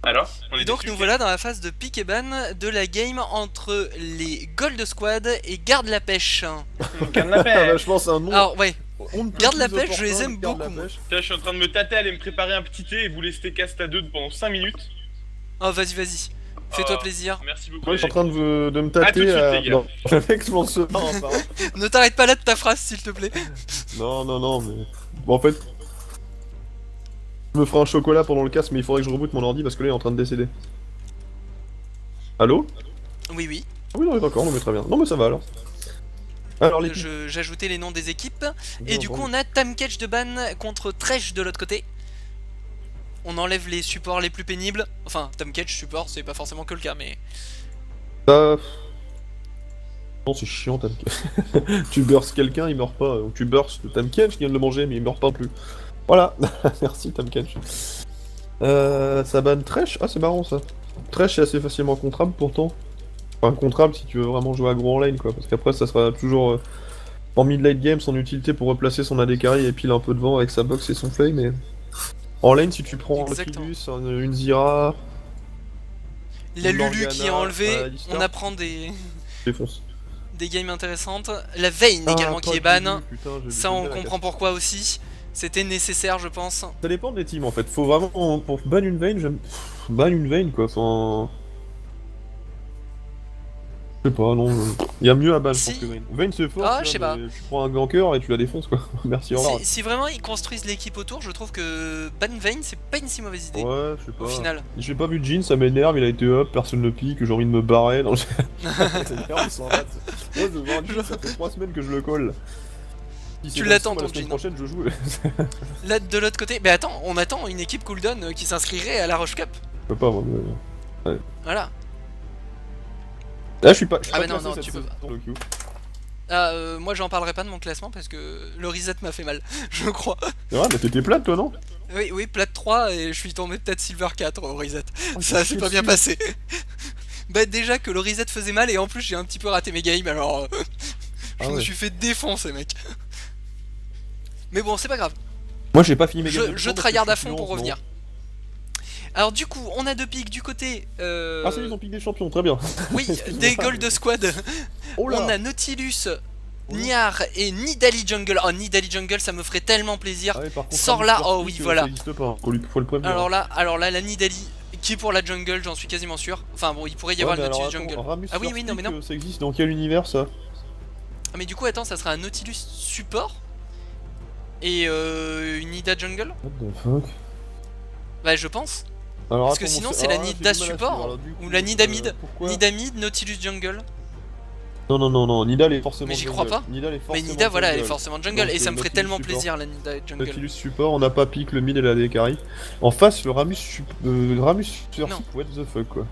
Alors, on est Donc déçus, nous Ken. voilà dans la phase de pick et ban de la game entre les Gold Squad et Garde la Pêche. Garde la Ah bah, pêche. je pense un nom Alors ouais, on ne peut Garde la plus Pêche je les opportun, aime garde la beaucoup moi. pêche. Là, je suis en train de me tâter à aller me préparer un petit thé et vous laisser cast à deux pendant 5 minutes. Oh vas-y, fais-toi Ah, plaisir. merci beaucoup, Moi je les suis en mecs. train de me À tout de tâter suite, à... les gars. Non, le mec je m'en se barre apparemment. Ne t'arrête pas là de ta phrase s'il te plaît. Non, mais... Bon en fait, je me ferai un chocolat pendant le casque mais il faudrait que je reboote mon ordi parce que là il est en train de décéder. Allô? Oui, Ah oui non d'accord, non mais très bien. Non mais ça va alors. Alors les pics, j'ajoutais les noms des équipes. bien Et du coup entendu. on a Tamcatch de ban contre Tresh de l'autre côté. On enlève les supports les plus pénibles. Enfin, Tamcatch support, c'est pas forcément que le cas, mais... Ça... Non c'est chiant Tamken. Tu burst quelqu'un, il meurt pas. Ou tu burst Tamken, je viens de le manger mais il meurt pas plus. Voilà, merci Tamken. Ça banne Thresh? Ah c'est marrant ça. Thresh est assez facilement contrable pourtant. Enfin contrable si tu veux vraiment jouer à gros en lane quoi. Parce qu'après ça sera toujours en mid-late game son utilité pour replacer son AD carry et pile un peu de vent avec sa box et son flame. Mais en lane si tu prends Exactement. Nautilus, une Zyra, La une Lulu qui est Morgana, enlevée, Alistar, on apprend des... défonce. des games intéressantes. La Vayne Ah, également pas qui est de ban. Lulu, putain, Ça j'aime on bien la comprend pourquoi aussi. C'était nécessaire je pense. Ça dépend des teams en fait. Faut vraiment pour ban une veine, j'aime ban une veine quoi. Enfin, je sais pas, non. Il y a mieux à ban je pense que Si... Vayne. Vayne c'est fort, Ah, tu je sais vois, pas. mais tu prends un ganker et tu la défonces quoi. Merci au revoir. Si vraiment ils construisent l'équipe autour, je trouve que ban Vayne c'est pas une si mauvaise idée. Ouais, je sais Au pas. final. J'ai pas vu Jin, ça m'énerve, il a été up, personne ne pique, j'ai envie de me barrer. Non, on s'en va. Ouais, je vois Jin, ça fait 3 semaines que je le colle. Si Tu c'est l'attends, comme ça, moi, ton la semaine Jin. prochaine je joue. Là de l'autre côté, mais attends, on attend une équipe cooldown qui s'inscrirait à la Roche Cup. Je peux pas moi. Ouais. Voilà. Là je suis pas. Je suis Ah pas bah non, classé non, cette tu peux saison pas. dans le queue. Ah, moi j'en parlerai pas de mon classement parce que le reset m'a fait mal, je crois. C'est vrai, mais t'étais plate toi non? Oui, plate 3 et je suis tombé peut-être Silver 4 au reset. Oh, Ça j'ai s'est pas bien chié passé. Bah déjà que le reset faisait mal et en plus j'ai un petit peu raté mes games alors je Ah me ouais. suis fait défoncer mec. Mais bon c'est pas grave, Moi j'ai pas fini mes games de je temps parce que tryhard je à suis plus fond lent en pour ce moment. revenir. Alors du coup on a deux pics du côté Ah ça ils ont piqué des champions, très bien. oui des Gold Squad. Oh On là. a Nautilus, Oh là. Niar et Nidalee Jungle. Oh Nidalee Jungle ça me ferait tellement plaisir. Ah ouais, par contre, Sors Ramus là, First oh oui Pick, voilà. Ça existe pas, hein. Faut le prévenir. Alors là la Nidalee qui est pour la jungle j'en suis quasiment sûr. Enfin bon il pourrait y Ouais, avoir mais le alors Nautilus attends, Jungle. Ramus Ah oui First non mais Pick, non. ça existe dans quel univers ça? Ah mais du coup attends ça sera un Nautilus support et une Nida jungle. What the fuck? Bah je pense. Alors Parce que attends, sinon bon, c'est la j'ai Nida du mal à support suivre, alors, du ou coup, la Nida mid. pourquoi? Nida mid, Nautilus jungle. Non, Nidal est forcément Mais j'y jungle. crois pas. Nidal est Mais forcément Nida voilà elle est jungle. forcément jungle Donc, et ça me ferait Nautilus tellement support. plaisir la Nida jungle. Nautilus support, on n'a pas pique le mid et la carry. En face, le Ramus First Non. Pick, what the fuck quoi.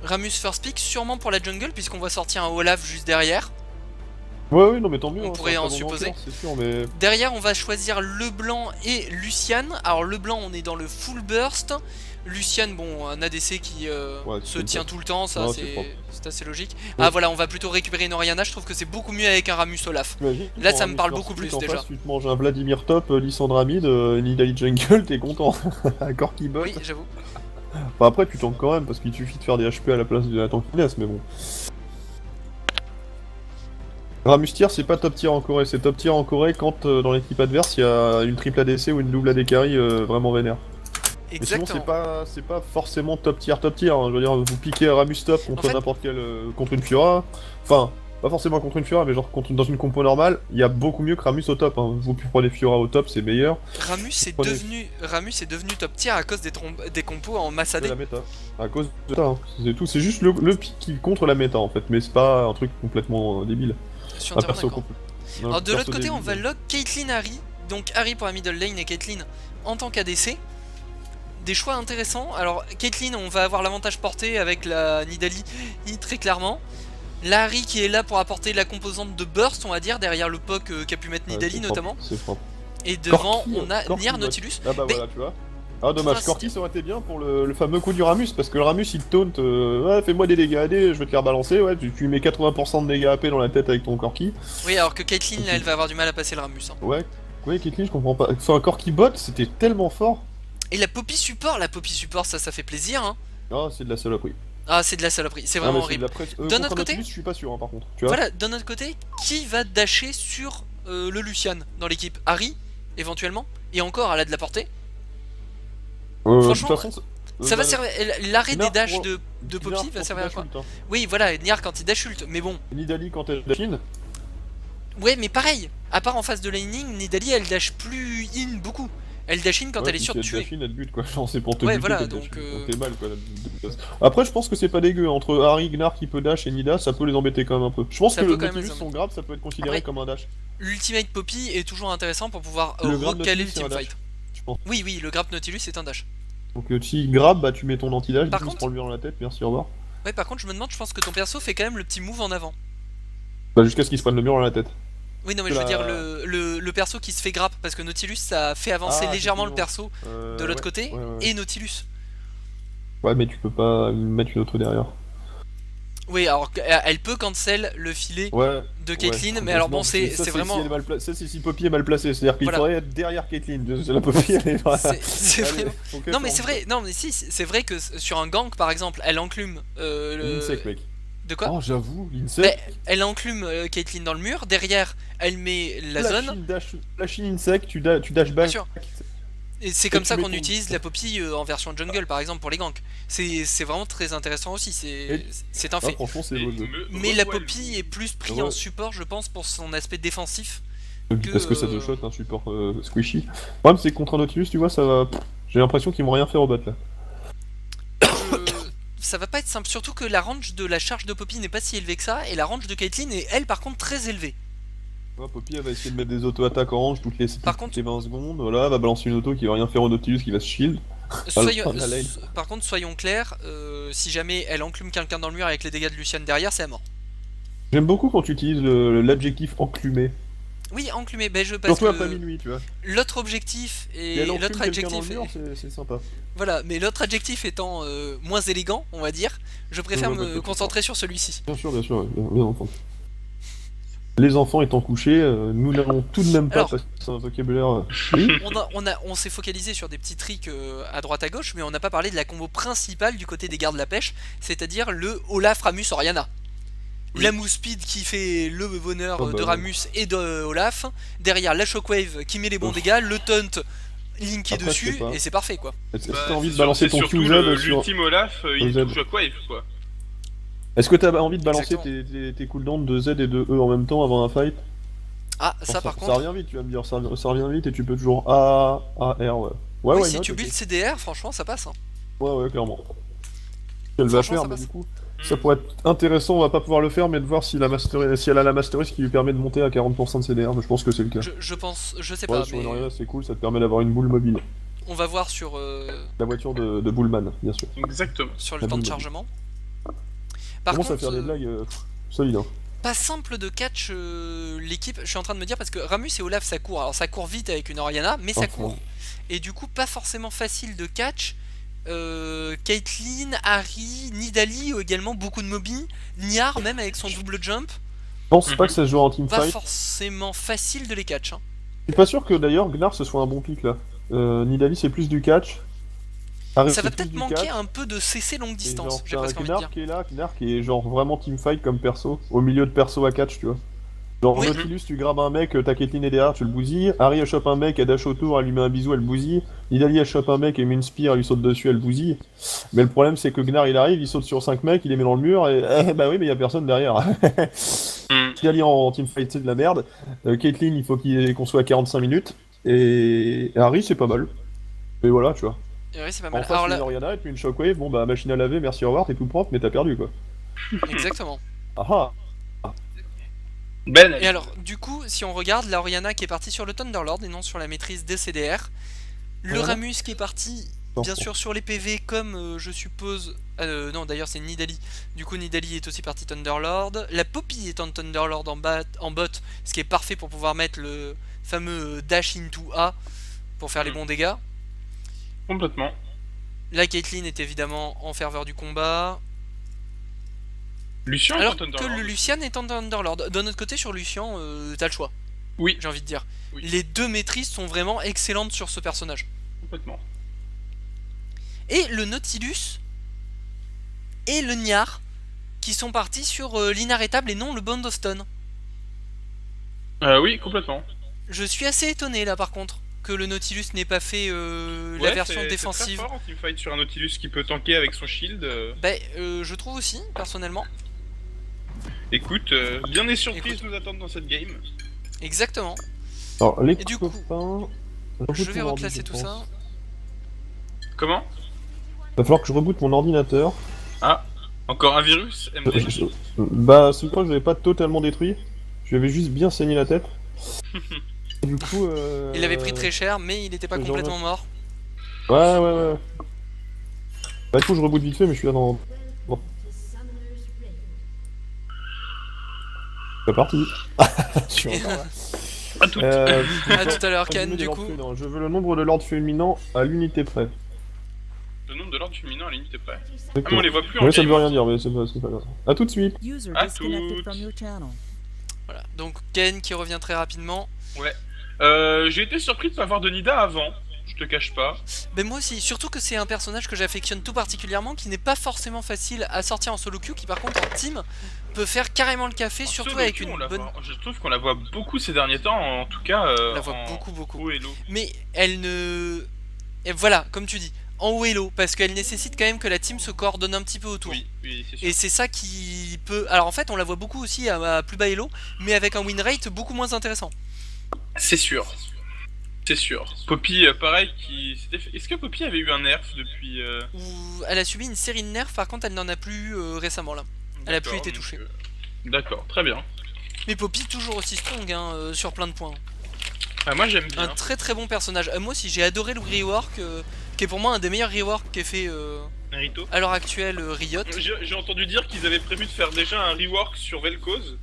Ramus first pick sûrement pour la jungle puisqu'on va sortir un Olaf juste derrière. Ouais, non, mais tant mieux. On hein, pourrait c'est un en très bon supposer. ganker, c'est sûr, mais. Derrière, on va choisir Leblanc et Lucian. Alors, Leblanc, on est dans le full burst. Lucian, bon, un ADC qui Ouais, se c'est tient pas- tout le temps, ça Non, c'est propre. c'est assez logique. Ouais. Ah voilà, on va plutôt récupérer une Orianna. Je trouve que c'est beaucoup mieux avec un Ramus Olaf. T'imagines, Là, quand ça me Ramus parle First beaucoup Pick, plus, en déjà. face, tu te manges un Vladimir top, Lissandra mid, Nidalee jungle, t'es content. Un Corki bot. Oui, j'avoue. Enfin, après, tu tankes quand même parce qu'il suffit de faire des HP à la place de la tankiness, mais bon. Ramus tier, c'est pas top tier en Corée, c'est top tier en Corée quand dans l'équipe adverse il y a une triple ADC ou une double AD carry vraiment vénère. Mais sinon, Exactement. c'est pas forcément top tier, hein. Je veux dire, vous piquez Ramus top contre En fait- n'importe quel. Contre une Fiora. Enfin, pas forcément contre une Fiora, mais genre dans une compo normale, il y a beaucoup mieux que Ramus au top. Hein. Vous prenez Fiora au top, c'est meilleur. Ramus Prenez- Ramus est devenu top tier à cause des compos en masse De AD. la méta. À cause de ça, hein. C'est tout. C'est juste le pick qui contre la méta en fait, mais c'est pas un truc complètement débile. Je suis Un entièrement perso d'accord. compl- un Alors, de l'autre perso côté, on débile. va lock Caitlyn Harry. Donc, Harry pour la middle lane et Caitlyn en tant qu'ADC. Des choix intéressants. Alors, Caitlyn, on va avoir l'avantage porté avec la Nidalee très clairement. La Harry qui est là pour apporter la composante de burst, on va dire, derrière le poke qu'a pu mettre Ouais, Nidalee c'est notamment. propre, c'est propre. Et devant, Corki, on a Corki, Nier ouais. Nautilus. Ah bah Mais- voilà, tu vois. Ah dommage, Pour Corki ainsi- ça aurait été bien pour le fameux coup du Ramus, parce que le Ramus il te taunt, ouais fais-moi des dégâts AD, je vais te faire balancer, ouais, tu mets 80% de dégâts AP dans la tête avec ton Corki. Oui, alors que Caitlyn, là, elle va avoir du mal à passer le Ramus. Hein. Ouais, Caitlyn je comprends pas. Enfin un Corki bot c'était tellement fort. Et la Poppy support, ça fait plaisir. Hein. Ah, c'est de la saloperie. Ah, c'est de la saloperie, c'est Ah, vraiment mais c'est horrible. de la presse. D'un Contre autre côté- Nautilus, je suis pas sûr, hein, par contre. Tu vois Voilà, d'un autre côté, qui va dasher sur le Lucian dans l'équipe? Harry, éventuellement, et encore, elle a de la portée. Franchement, de toute façon, Ça va bah, servir. L'arrêt des Gnar dash pour- de Gnar Poppy quand va il servir à quoi? dash ult, hein. Oui, voilà, Niar quand il dash ult, mais bon. Nidalee quand elle dash in. Ouais, mais pareil, à part en phase de laning, Nidalee elle dash plus in beaucoup. Elle dash in quand Ouais, elle est puis sûre si de elle tuer. dash in, elle bute quoi. Genre, c'est pour te Ouais, buter voilà, qu'elle donc, dash in. Donc t'es mal quoi. Après, je pense que c'est pas dégueu. Entre Harry, Gnar qui peut dash et Nida, ça peut les embêter quand même un peu. Je pense Ça que peut le quand même Nautilus, les son grab, ça peut être considéré Après, comme un dash. L'ultimate Poppy est toujours intéressant pour pouvoir Le grab recaler le Nautilus, c'est un dash, teamfight. je pense. Oui, oui, le grab Nautilus c'est un dash. Donc si grab, bah tu mets ton anti-dash, Par du coup, contre- tu prends le mur dans la tête, merci, au revoir. Ouais, par contre, je me demande, je pense que ton perso fait quand même le petit move en avant. Bah jusqu'à ce qu'il se prenne le mur dans la tête. Oui, non, mais Que je veux la- dire le perso qui se fait grappe, parce que Nautilus ça fait avancer Ah, légèrement le effectivement. perso de l'autre Ouais, côté, ouais, ouais. et Nautilus. Ouais, mais tu peux pas mettre une auto derrière. Oui, alors elle peut cancel le filet Ouais. de Caitlyn, ouais. mais alors Non, bon, c'est ça, vraiment. Si elle est mal ça, c'est si Poppy est mal placée. C'est-à-dire qu'il Voilà. faudrait être derrière Caitlyn. La Poppy, elle est C'est Allez, vraiment. faut qu'elle Non, mais forme. c'est vrai, non, mais si, c'est vrai que sur un gank par exemple, elle enclume L'insec, mec. De quoi? Oh, j'avoue, Mais l'insec. elle enclume Caitlyn dans le mur, derrière elle met la zone, Flashing insect, tu dash bien back. sûr. Et c'est comme tu ça mets qu'on ton- utilise la Poppy en version jungle par exemple pour les ganks. C'est vraiment très intéressant aussi, Et- c'est un Ah, fait. franchement, c'est beau jeu. Mais la Poppy est plus pris Ouais. en support, je pense, pour son aspect défensif. Parce que ça te shot un support squishy. Le problème, c'est que contre un Nautilus, tu vois, ça va. J'ai l'impression qu'ils vont rien faire au bot là. Ça va pas être simple, surtout que la range de la charge de Poppy n'est pas si élevée que ça, et la range de Caitlyn est elle par contre très élevée. Ouais, Poppy, elle va essayer de mettre des auto-attaques orange toutes les, Par toutes contre- les 20 secondes. Voilà, elle va balancer une auto qui va rien faire au Nautilus qui va se shield. Soyons- fin de la lane. par contre, soyons clairs, si jamais elle enclume quelqu'un dans le mur avec les dégâts de Lucian derrière, c'est à mort. J'aime beaucoup quand tu utilises l'adjectif enclumé. Oui, enclumé, ben je parce Surtout que après minuit, tu vois. l'autre objectif Et et elle enclume l'autre quelqu'un dans le adjectif, mur, c'est sympa. voilà, mais l'autre adjectif étant moins élégant, on va dire, je préfère Ouais, bah, me pas concentrer sur celui-ci. Bien sûr, bien entendu. Les enfants étant couchés, nous n'avons tout de même pas Alors- parce que c'est un vocabulaire. Oui. On s'est focalisé sur des petits tricks à droite à gauche, mais on n'a pas parlé de la combo principale du côté des gardes de la pêche, c'est-à-dire le Olaf Ramus Oriana. Oui. La move speed qui fait le bonheur Oh bah de ouais. Ramus et de Olaf, derrière la shockwave qui met les bons Ouf. dégâts, le taunt linké Après, je sais dessus, pas. et c'est parfait quoi. Est-ce que Bah, t'as envie de c'est balancer sur- ton c'est surtout QZ sur. l'ultime Olaf, il Z. touche Shockwave quoi. Est-ce que t'as envie de balancer Exactement. tes cooldowns de Z et de E en même temps avant un fight? Ah, ça par Ça contre, revient vite, tu vas me dire, ça revient vite et tu peux toujours A, R, ouais. Ouais, oui, ouais, si tu build CDR, franchement ça passe. Hein. Ouais, clairement. Elle va Franchement, faire, ça mais passe. du coup, Hmm. ça pourrait être intéressant, on va pas pouvoir le faire, mais de voir si, si elle a la mastery qui lui permet de monter à 40% de CDR, mais je pense que c'est le cas. Je pense, je sais Ouais, pas, sur mais une Oriana, c'est cool, ça te permet d'avoir une boule mobile. on va voir sur La voiture de Bullman, bien sûr. Exactement. le La temps de boule. chargement. Par Commence à contre, faire des blagues solides, hein. pas simple de catch l'équipe, je suis en train de me dire, parce que Ramus et Olaf ça court, alors ça court vite avec une Oriana, mais ça Ah, court. Et du coup pas forcément facile de catch. Caitlyn, Harry, Nidalee ont également beaucoup de mobi, Niar même avec son double jump, Je pense pas que ça se joue en pas teamfight. forcément facile de les catch. Hein. Je suis pas sûr que d'ailleurs Gnar ce soit un bon pick là. Nidalee c'est plus du catch. Harry, Ça va c'est plus peut-être du manquer catch. un peu de CC longue Et distance, genre, j'ai t'as presque envie de dire. Gnar qui est genre vraiment teamfight comme perso, au milieu de perso à catch, tu vois. Genre Oui. Nautilus, tu grabes un mec, t'as Caitlyn et derrière, tu le bousilles. Harry elle chope un mec, elle dash autour, elle lui met un bisou, elle bousille. Nidalee elle chope un mec, elle met une spear, elle lui saute dessus, elle bousille. Mais le problème c'est que Gnar il arrive, il saute sur 5 mecs, il les met dans le mur, et bah oui mais y a personne derrière. Hmm. Nidalee en teamfight c'est de la merde. Caitlyn il faut qu'on soit à 45 minutes. Et Harry c'est pas mal. Mais voilà, tu vois. Et oui, c'est pas En mal. face, Alors une là, Oriana et puis une Shockwave, bon bah machine à laver, merci, au revoir, t'es tout propre, mais t'as perdu quoi. exactement. Ah Ben, Et alors, du coup, si on regarde la Oriana qui est partie sur le Thunderlord et non sur la maîtrise des CDR, le Voilà. Ramus qui est parti, bien sûr, sur les PV, comme je suppose. Non, d'ailleurs, c'est Nidalee. Du coup, Nidalee est aussi partie Thunderlord. La Poppy est en Thunderlord en bot, ce qui est parfait pour pouvoir mettre le fameux dash into A pour faire les bons dégâts. complètement. La Caitlyn est évidemment en ferveur du combat. Lucian Alors est que en Thunderlord. le Lucian est en Thunderlord. D'un autre côté, sur Lucian, t'as le choix, Oui, j'ai envie de dire. Oui. Les deux maîtrises sont vraiment excellentes sur ce personnage. complètement. Et le Nautilus, et le Niar qui sont partis sur l'inarrêtable et non le Bond of Stone. Oui, complètement. Je suis assez étonné là par contre que le Nautilus n'ait pas fait la Ouais, version c'est défensive. très fort en teamfight sur un Nautilus qui peut tanker avec son shield. Je trouve aussi, personnellement. Écoute, bien des surprises Écoute. nous attendent dans cette game. Exactement. Alors, les Et du coup, copains... Je vais reclasser tout ça. Comment? Va falloir que je reboote mon ordinateur. Ah, encore un virus MD. Bah, c'est quoi, je l'avais pas totalement détruit. Je lui avais juste bien saigné la tête. Et du coup, Il avait pris très cher, mais il n'était pas Genre complètement mort. Ouais. Bah, du coup, je reboot vite fait, mais je suis là dans... Bon. C'est parti. Je suis encore là. À toutes. À tout à l'heure, Ken, Résumé des du lords coup. féminins. Je veux le nombre de lords féminins à l'unité près. Le nombre de l'ordre fulminant à la limite est prêt. Ah, mais D'accord. on les voit plus en Ouais, ça ne game. veut rien dire, mais c'est pas grave. A tout de suite. User À disconnected toutes. from your channel. Voilà, donc Ken qui revient très rapidement. J'ai été surpris de pas voir de Nida avant. Je te cache pas. Mais moi aussi, surtout que c'est un personnage que j'affectionne tout particulièrement, qui n'est pas forcément facile à sortir en solo queue, qui par contre en team peut faire carrément le café, surtout Solo avec queue, une on la bonne... voit- Je trouve qu'on la voit beaucoup ces derniers temps, en tout cas. On la voit en beaucoup. haut et low. Mais elle ne... Et voilà, comme tu dis, en haut et low, parce qu'elle nécessite quand même que la team se coordonne un petit peu autour. Oui, c'est sûr. Et c'est ça qui peut... Alors en fait, on la voit beaucoup aussi à plus bas elo, mais avec un win rate beaucoup moins intéressant. C'est sûr. C'est sûr. Poppy, pareil, qui s'était fait... Est-ce que Poppy avait eu un nerf depuis... Où elle a subi une série de nerfs, par contre elle n'en a plus récemment là. Elle a plus D'accord, été donc, touchée. D'accord, très bien. Mais Poppy toujours aussi strong hein, sur plein de points. Ah, moi j'aime bien. Un très très bon personnage. Moi aussi j'ai adoré le rework, qui est pour moi un des meilleurs reworks qu'ait fait Naruto. à l'heure actuelle Riot. J'ai entendu dire qu'ils avaient prévu de faire déjà un rework sur Vel'Koz.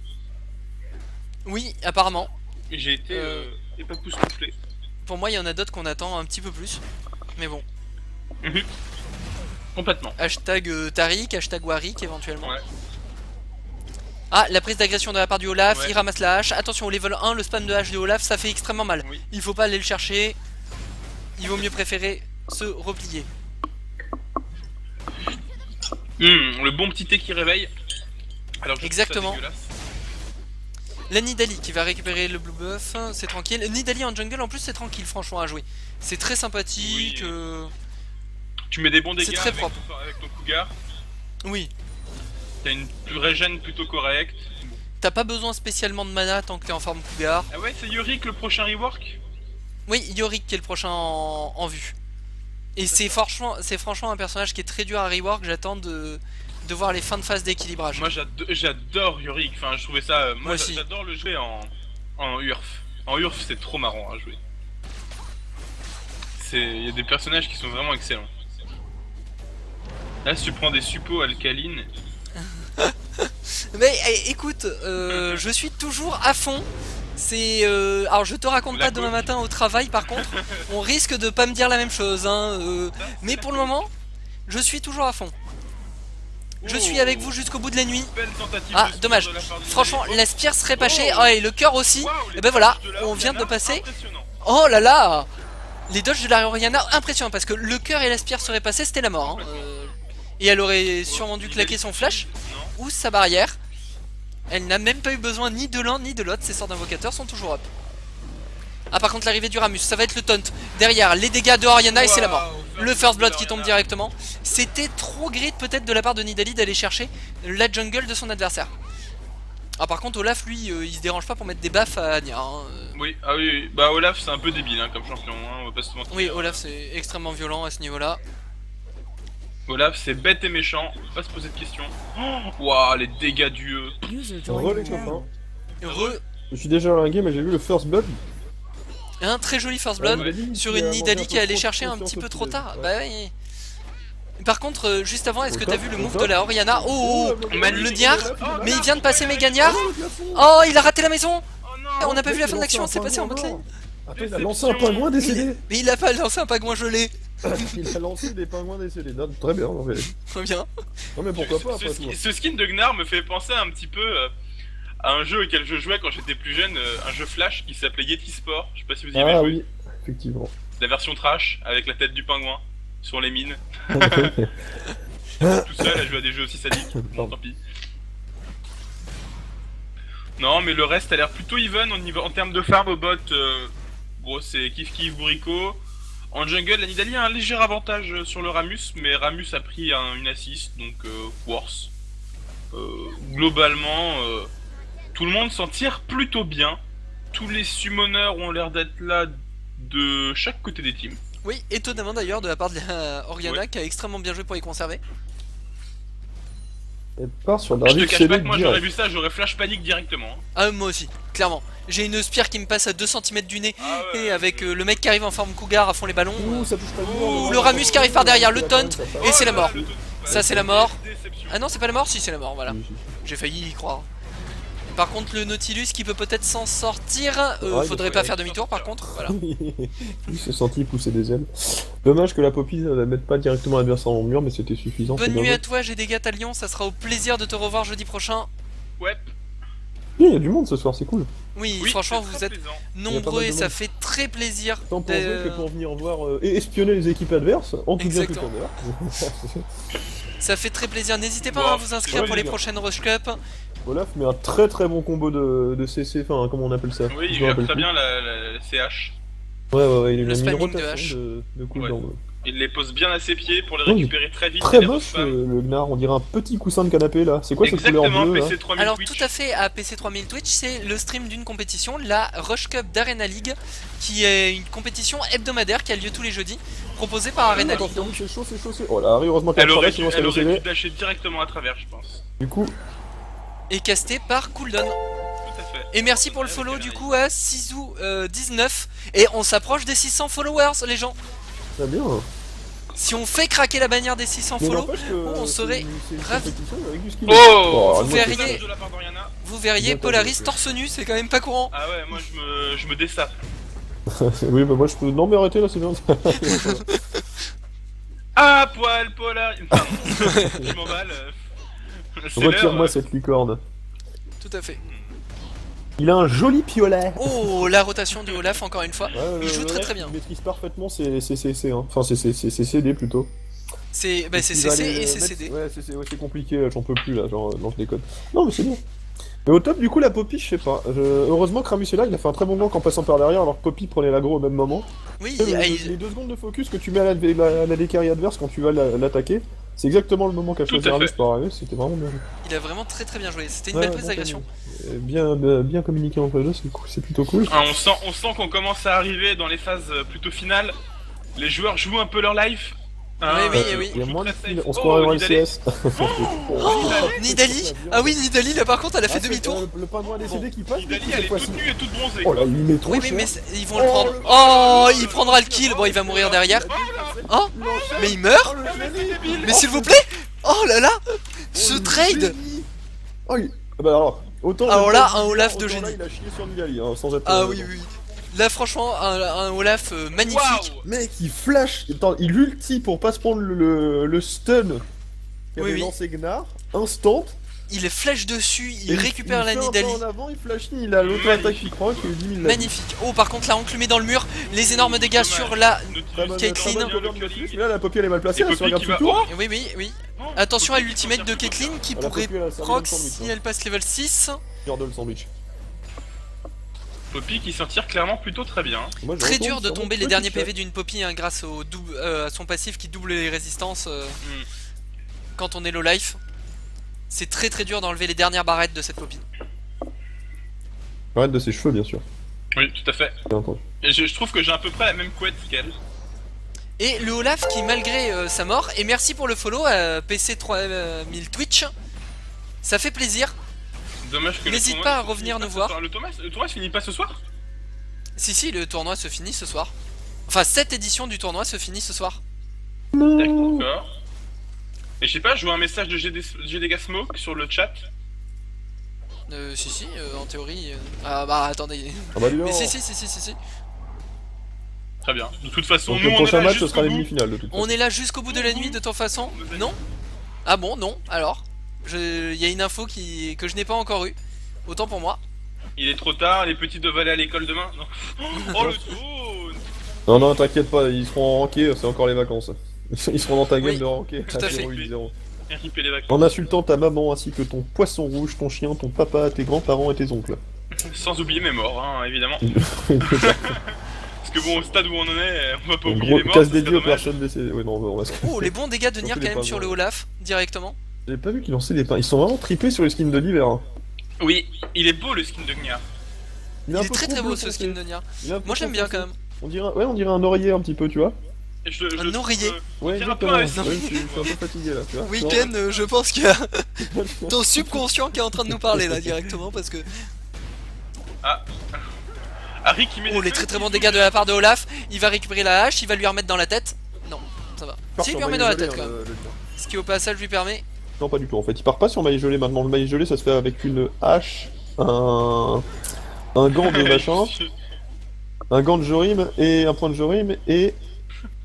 Oui, apparemment. Et j'ai été époustouflé. Pour moi il y en a d'autres qu'on attend un petit peu plus. Mais bon. Complètement. Hashtag Tariq, hashtag Warwick éventuellement. Ouais. Ah, la prise d'agression de la part du Olaf, Ouais. il ramasse la hache. Attention au level 1, le spam de hache du Olaf, ça fait extrêmement mal. Oui. Il faut pas aller le chercher. Il vaut mieux préférer se replier. Le bon petit thé qui réveille. Alors que je trouve ça Exactement. dégueulasse. La Nidalee qui va récupérer le blue buff, c'est tranquille. Nidalee en jungle en plus c'est tranquille franchement à jouer. C'est très sympathique. Oui. Tu mets des bons dégâts C'est très avec, propre. avec ton cougar. Oui, T'as une régène plutôt correcte. t'as pas besoin spécialement de mana tant que t'es en forme cougar. Ah ouais, c'est Yorick le prochain rework. Oui, Yorick qui est le prochain en vue. Et c'est franchement un personnage qui est très dur à rework, j'attends de voir les fins de phase d'équilibrage. Moi j'adore Yorick, enfin je trouvais ça... Moi aussi. J'adore le jouer en URF. En URF c'est trop marrant à jouer. Il y a des personnages qui sont vraiment excellents. Là si tu prends des suppos alcalines... Mais écoute, je suis toujours à fond. C'est alors je te raconte La pas demain coque. matin au travail par contre, on risque de pas me dire la même chose hein, mais pour le moment, je suis toujours à fond. Je suis avec vous jusqu'au bout de la nuit. Belle tentative Ah de spear dommage. de la part de Franchement, Nidalee. la spire serait pas chée. Oh. Oh et le cœur aussi. Waouh, les Et ben voilà, dodges de la on vient de Orianna, passer. impressionnant. Oh là là. Les dodges de la Orianna impressionnant parce que le cœur et la spire seraient passés, c'était la mort. Hein. Et elle aurait sûrement dû claquer son flash Non. ou sa barrière. Elle n'a même pas eu besoin ni de l'un ni de l'autre, ses sorts d'invocateurs sont toujours up. Ah par contre l'arrivée du Ramus, ça va être le taunt. Derrière, les dégâts de Orianna et c'est la mort. Waouh, Le first blood qui tombe Orianna. directement. C'était trop grid peut-être de la part de Nidalee d'aller chercher la jungle de son adversaire. Ah par contre Olaf lui il se dérange pas pour mettre des baffes à Nia hein. Oui, ah oui, bah Olaf c'est un peu débile hein, comme champion, hein, on va pas se mentir. Oui Olaf c'est extrêmement violent à ce niveau là. Olaf c'est bête et méchant, faut pas se poser de questions. Oh, waouh, les dégâts du User Re joined les your channel. copains. Heureux, Je suis déjà lingué, mais j'ai vu le first blood. un très joli first Ouais, blood il m'a dit sur qu'il une a mangé Nidalee un qui peu allait trop chercher de un petit confiance peu au trop petit tard. déj. Bah oui. Par contre juste avant est-ce que Au t'as top, vu le au move top. de la Orianna? Oh, oh, Manu, le Niar. Oh, Mais il merde, vient de passer ouais, Mégagnard. Oh, le plafond. Oh il a raté la maison. Oh non. On n'a pas vu la Il fin de a l'action, lancé c'est un passé en pingouin botlane. mort. Attends, il a lancé un pingouin décédé. Mais il a pas lancé un pingouin gelé. Il a lancé des pingouins décédés. Non, très bien, non mais, Très bien. non, mais pourquoi pas après tout. Ce skin de Gnar me fait penser un petit peu à un jeu auquel je jouais quand j'étais plus jeune, un jeu flash qui s'appelait Yeti Sport, je sais pas si vous y avez Ah joué. oui, effectivement. La version trash avec la tête du pingouin sur les mines. tout seul à jouer à des jeux aussi sadiques. Bon, tant pis. Non, mais le reste a l'air plutôt even en termes de farm au bot. Bon, c'est kiff bourricot. En jungle, la Nidalee a un léger avantage sur le Ramus, mais Ramus a pris une assist, donc worse. Globalement, tout le monde s'en tire plutôt bien. Tous les summoners ont l'air d'être là de chaque côté des teams. Oui, étonnamment d'ailleurs de la part de la Oriana Ouais. qui a extrêmement bien joué pour les conserver. Elle part sur Je te Darwin cache pas Shelley que moi j'aurais direct. vu ça, j'aurais flash panique directement. Hein. Ah, moi aussi, clairement. J'ai une spire qui me passe à 2 cm du nez Ah ouais, et avec le mec qui arrive en forme cougar à fond les ballons. Ouh, ça touche pas le mur. Ouh, le Ramus qui arrive par derrière, le taunt, et c'est la mort. le taunt. Ça, c'est la mort. Déception. Ah non, c'est pas la mort, si c'est la mort, voilà. Oui, si. J'ai failli y croire. Par contre, le Nautilus qui peut peut-être s'en sortir. il Faudrait faut pas y faire aller. demi-tour par contre. Voilà. Il s'est senti pousser des ailes. Dommage que la Poppy ne mette pas directement l'adversaire dans le mur, mais c'était suffisant. Bonne c'est bien nuit joué. à toi, j'ai des gâtes à Lyon. Ça sera au plaisir de te revoir jeudi prochain. Ouais. Il y a du monde ce soir, c'est cool. Oui, Oui, franchement, c'est vous très êtes plaisant. Il y a pas nombreux mal et de ça monde. fait très plaisir. Tant pour de- jouer que pour venir voir et espionner les équipes adverses, en tout bien tout Exactement. honneur. Ça fait très plaisir. N'hésitez pas Bon, à vous inscrire ouais, pour les bien. prochaines Rush Cup. Olaf met un très très bon combo de CC, enfin comment on appelle ça. Oui, Je il me gère rappelle très plus. bien la CH. Ouais, il a Le mis une spamming de rotation de cooldown. Ouais. Il les pose bien à ses pieds pour les Oui. récupérer très vite. Très les moche spams. le Gnar, on dirait un petit coussin de canapé là. C'est quoi cette couleur Exactement, bleue là PC 3000 Alors Twitch. tout à fait, à PC 3000 Twitch, c'est le stream d'une compétition, la Rush Cup d'Arena League, qui est une compétition hebdomadaire qui a lieu tous les jeudis, proposée par Arena League. Attention, c'est chaud, c'est chaud, c'est... Oh là, Harry, heureusement qu'elle Elle aurait traverse, dû, sinon ça elle le aurait dû CD. dasher directement à travers, je pense. Du coup, Et casté par Cooldown. Tout à fait. Et merci pour le follow du coup à Sizou19. Et on s'approche des 600 followers les gens. très bien. Si on fait craquer la bannière des 600 Mais follow, n'empêche que on c'est serait une ravis. compétition avec du skill. Oh, moi, vous c'est- verriez. De la part d'Oriana. vous verriez Bien Polaris joué. torse nu, c'est quand même pas courant. Ah ouais, moi je me dessape. Oui, bah moi je peux... Non mais arrêtez là, c'est bien. Ah, poil, polar. Pardon, je m'emballe. C'est l'heure. Retire-moi cette licorne. Tout à fait. Il a un joli piolet. Oh, la rotation du Olaf encore une fois. Il joue très très bien. Il maîtrise parfaitement ses CC, hein. Enfin ses CD plutôt. C'est Il va CC aller et mettre- CCD. Ouais, ouais, c'est compliqué, là, j'en peux plus là, genre, non je déconne. Non mais c'est bien. Mais au top du coup la Poppy, je sais pas. Heureusement que Ramus est là, il a fait un très bon gank en passant par derrière alors que Poppy prenait l'aggro au même moment. Oui, Les 2 secondes de focus que tu mets à la décarie adverse quand tu vas l'attaquer, c'est exactement le moment qu'a Tout choisi à Ramus fait. par Ramus, c'était vraiment bien joué. il a vraiment très très bien joué. C'était une Ouais, belle prise bon d'agression. timing. Bien communiqué entre les deux, c'est cool, c'est plutôt cool. Ah, on sent qu'on commence à arriver dans les phases plutôt finales. Les joueurs jouent un peu leur life. Oui, oui. Il y a moins de Très fil, safe. on se Oh, croirait dans le Nidalee. CS. Nidalee. Ah oui, Nidalee là par contre elle a fait demi-tour. Le pingouin décédé qui passe. Nidalee, du coup, elle cette est fois-ci. toute nue et toute bronzée. Oh là, il met trop Oui, cher. mais ils vont le prendre. Oh, il prendra le kill. Bon, il va mourir derrière. Oh, mais il meurt. Oh, le génie. Mais s'il vous plaît. Oh là là. Ce Oh, le trade. génie. Oh, bah alors, autant Alors j'aime là, pas un Nidalee, Olaf de autant là, génie. il a chié sur Nidalee, hein, sans être. Ah oui, oui. Là franchement, un Olaf magnifique. Waouh. Mec, il flash, attends, il ulti pour pas se prendre le stun qu'avait Oui. lancé Gnar, instant. Il est flèche dessus, et il récupère la fait un pas Nidalee. en avant, il flash in, il a l'auto-attaque qui croit, qui lui dit 1000 Magnifique. Oh, par contre, là, enclumé dans le mur, les énormes dégâts sur la. Caitlyn. Mais là, la Poppy elle est mal placée, Et elle se Poppy regarde qui tout va. tour. Oh, Oui. Attention à l'ultimate de Caitlyn qui Ah, la pourrait Poppy, elle a servi proc le sandwich, si hein. elle passe level 6. Fier de le sandwich. Poppy qui s'en tire clairement plutôt très bien. Moi, je Très retourne dur de sur mon tomber les petit derniers chat. PV d'une Poppy hein, grâce au à son passif qui double les résistances quand on est low life. C'est très très dur d'enlever les dernières barrettes de cette Poppy. Arrête de ses cheveux, bien sûr. Oui, tout à fait. Bien entendu. Et je trouve que j'ai à peu près la même couette qu'elle. Et le Olaf qui malgré sa mort, et merci pour le follow à PC 3000 Twitch, ça fait plaisir. Dommage que le N'hésite tournoi pas à ne revenir finisse nous pas voir. ce soir. Le tournoi se finit pas ce soir? Si, le tournoi se finit ce soir. Enfin, cette édition du tournoi se finit ce soir. D'accord. Et je sais pas, je vois un message de GDG Smoke sur le chat. Si, en théorie. Ah bah attendez. Ah bah dis donc. Mais si. Très bien. De toute façon, Donc nous le on est prochain là match, ce jusqu'au sera les bout. demi-finales de toute façon. On est là jusqu'au bout de la nuit de toute façon. Non? Ah bon, non, alors. Il y a une info que je n'ai pas encore eue. Autant pour moi. Il est trop tard, les petits doivent aller à l'école demain. Non. Oh le tour. Non, t'inquiète pas, ils seront en ranké, c'est encore les vacances. Ils seront dans ta game Oui, de ranké. tout à fait. 0-8-0. RIP les vacances. En insultant ta maman ainsi que ton poisson rouge, ton chien, ton papa, tes grands-parents et tes oncles. Sans oublier mes morts, hein, évidemment. Parce que bon, au stade où on en est, on va pas En oublier gros, les morts. casse ce serait dédié aux dommage. personnes décédées. Ouais, non, on va se... Oh, les bons dégâts de Nier Surtout quand les même pas sur le bons. Olaf, directement. J'ai pas vu qu'ils lançaient des pains. Ils sont vraiment triplés sur les skins de l'hiver. Hein. Oui, il est beau le skin de Gnar. Il un est peu très trop très beau bleu ce foncé. skin de Nier. Il est un peu Moi je l'aime trop bien foncé. quand même. On dirait un oreiller un petit peu, tu vois. Et je Un oreiller. Ouais, dirait exactement. pas Ouais, un je suis un peu fatigué là, tu vois. Week-end, je pense qu'il y a ton subconscient qui est en train de nous parler là directement parce que... Harry qui met Oh, des les feux très très qui bons font dégâts de des- la part de Olaf. Il va récupérer la hache, il va lui remettre dans la tête. Non, ça va. Part Si, il sur lui remet maillot dans la gelé, tête hein, quand même. le gars. Ce qui au passage lui permet... Non, pas du tout. En fait, il part pas sur maillot gelé maintenant. Le maillot gelé, ça se fait avec une hache, un gant de machin, un gant de Jorim et un point de Jorim et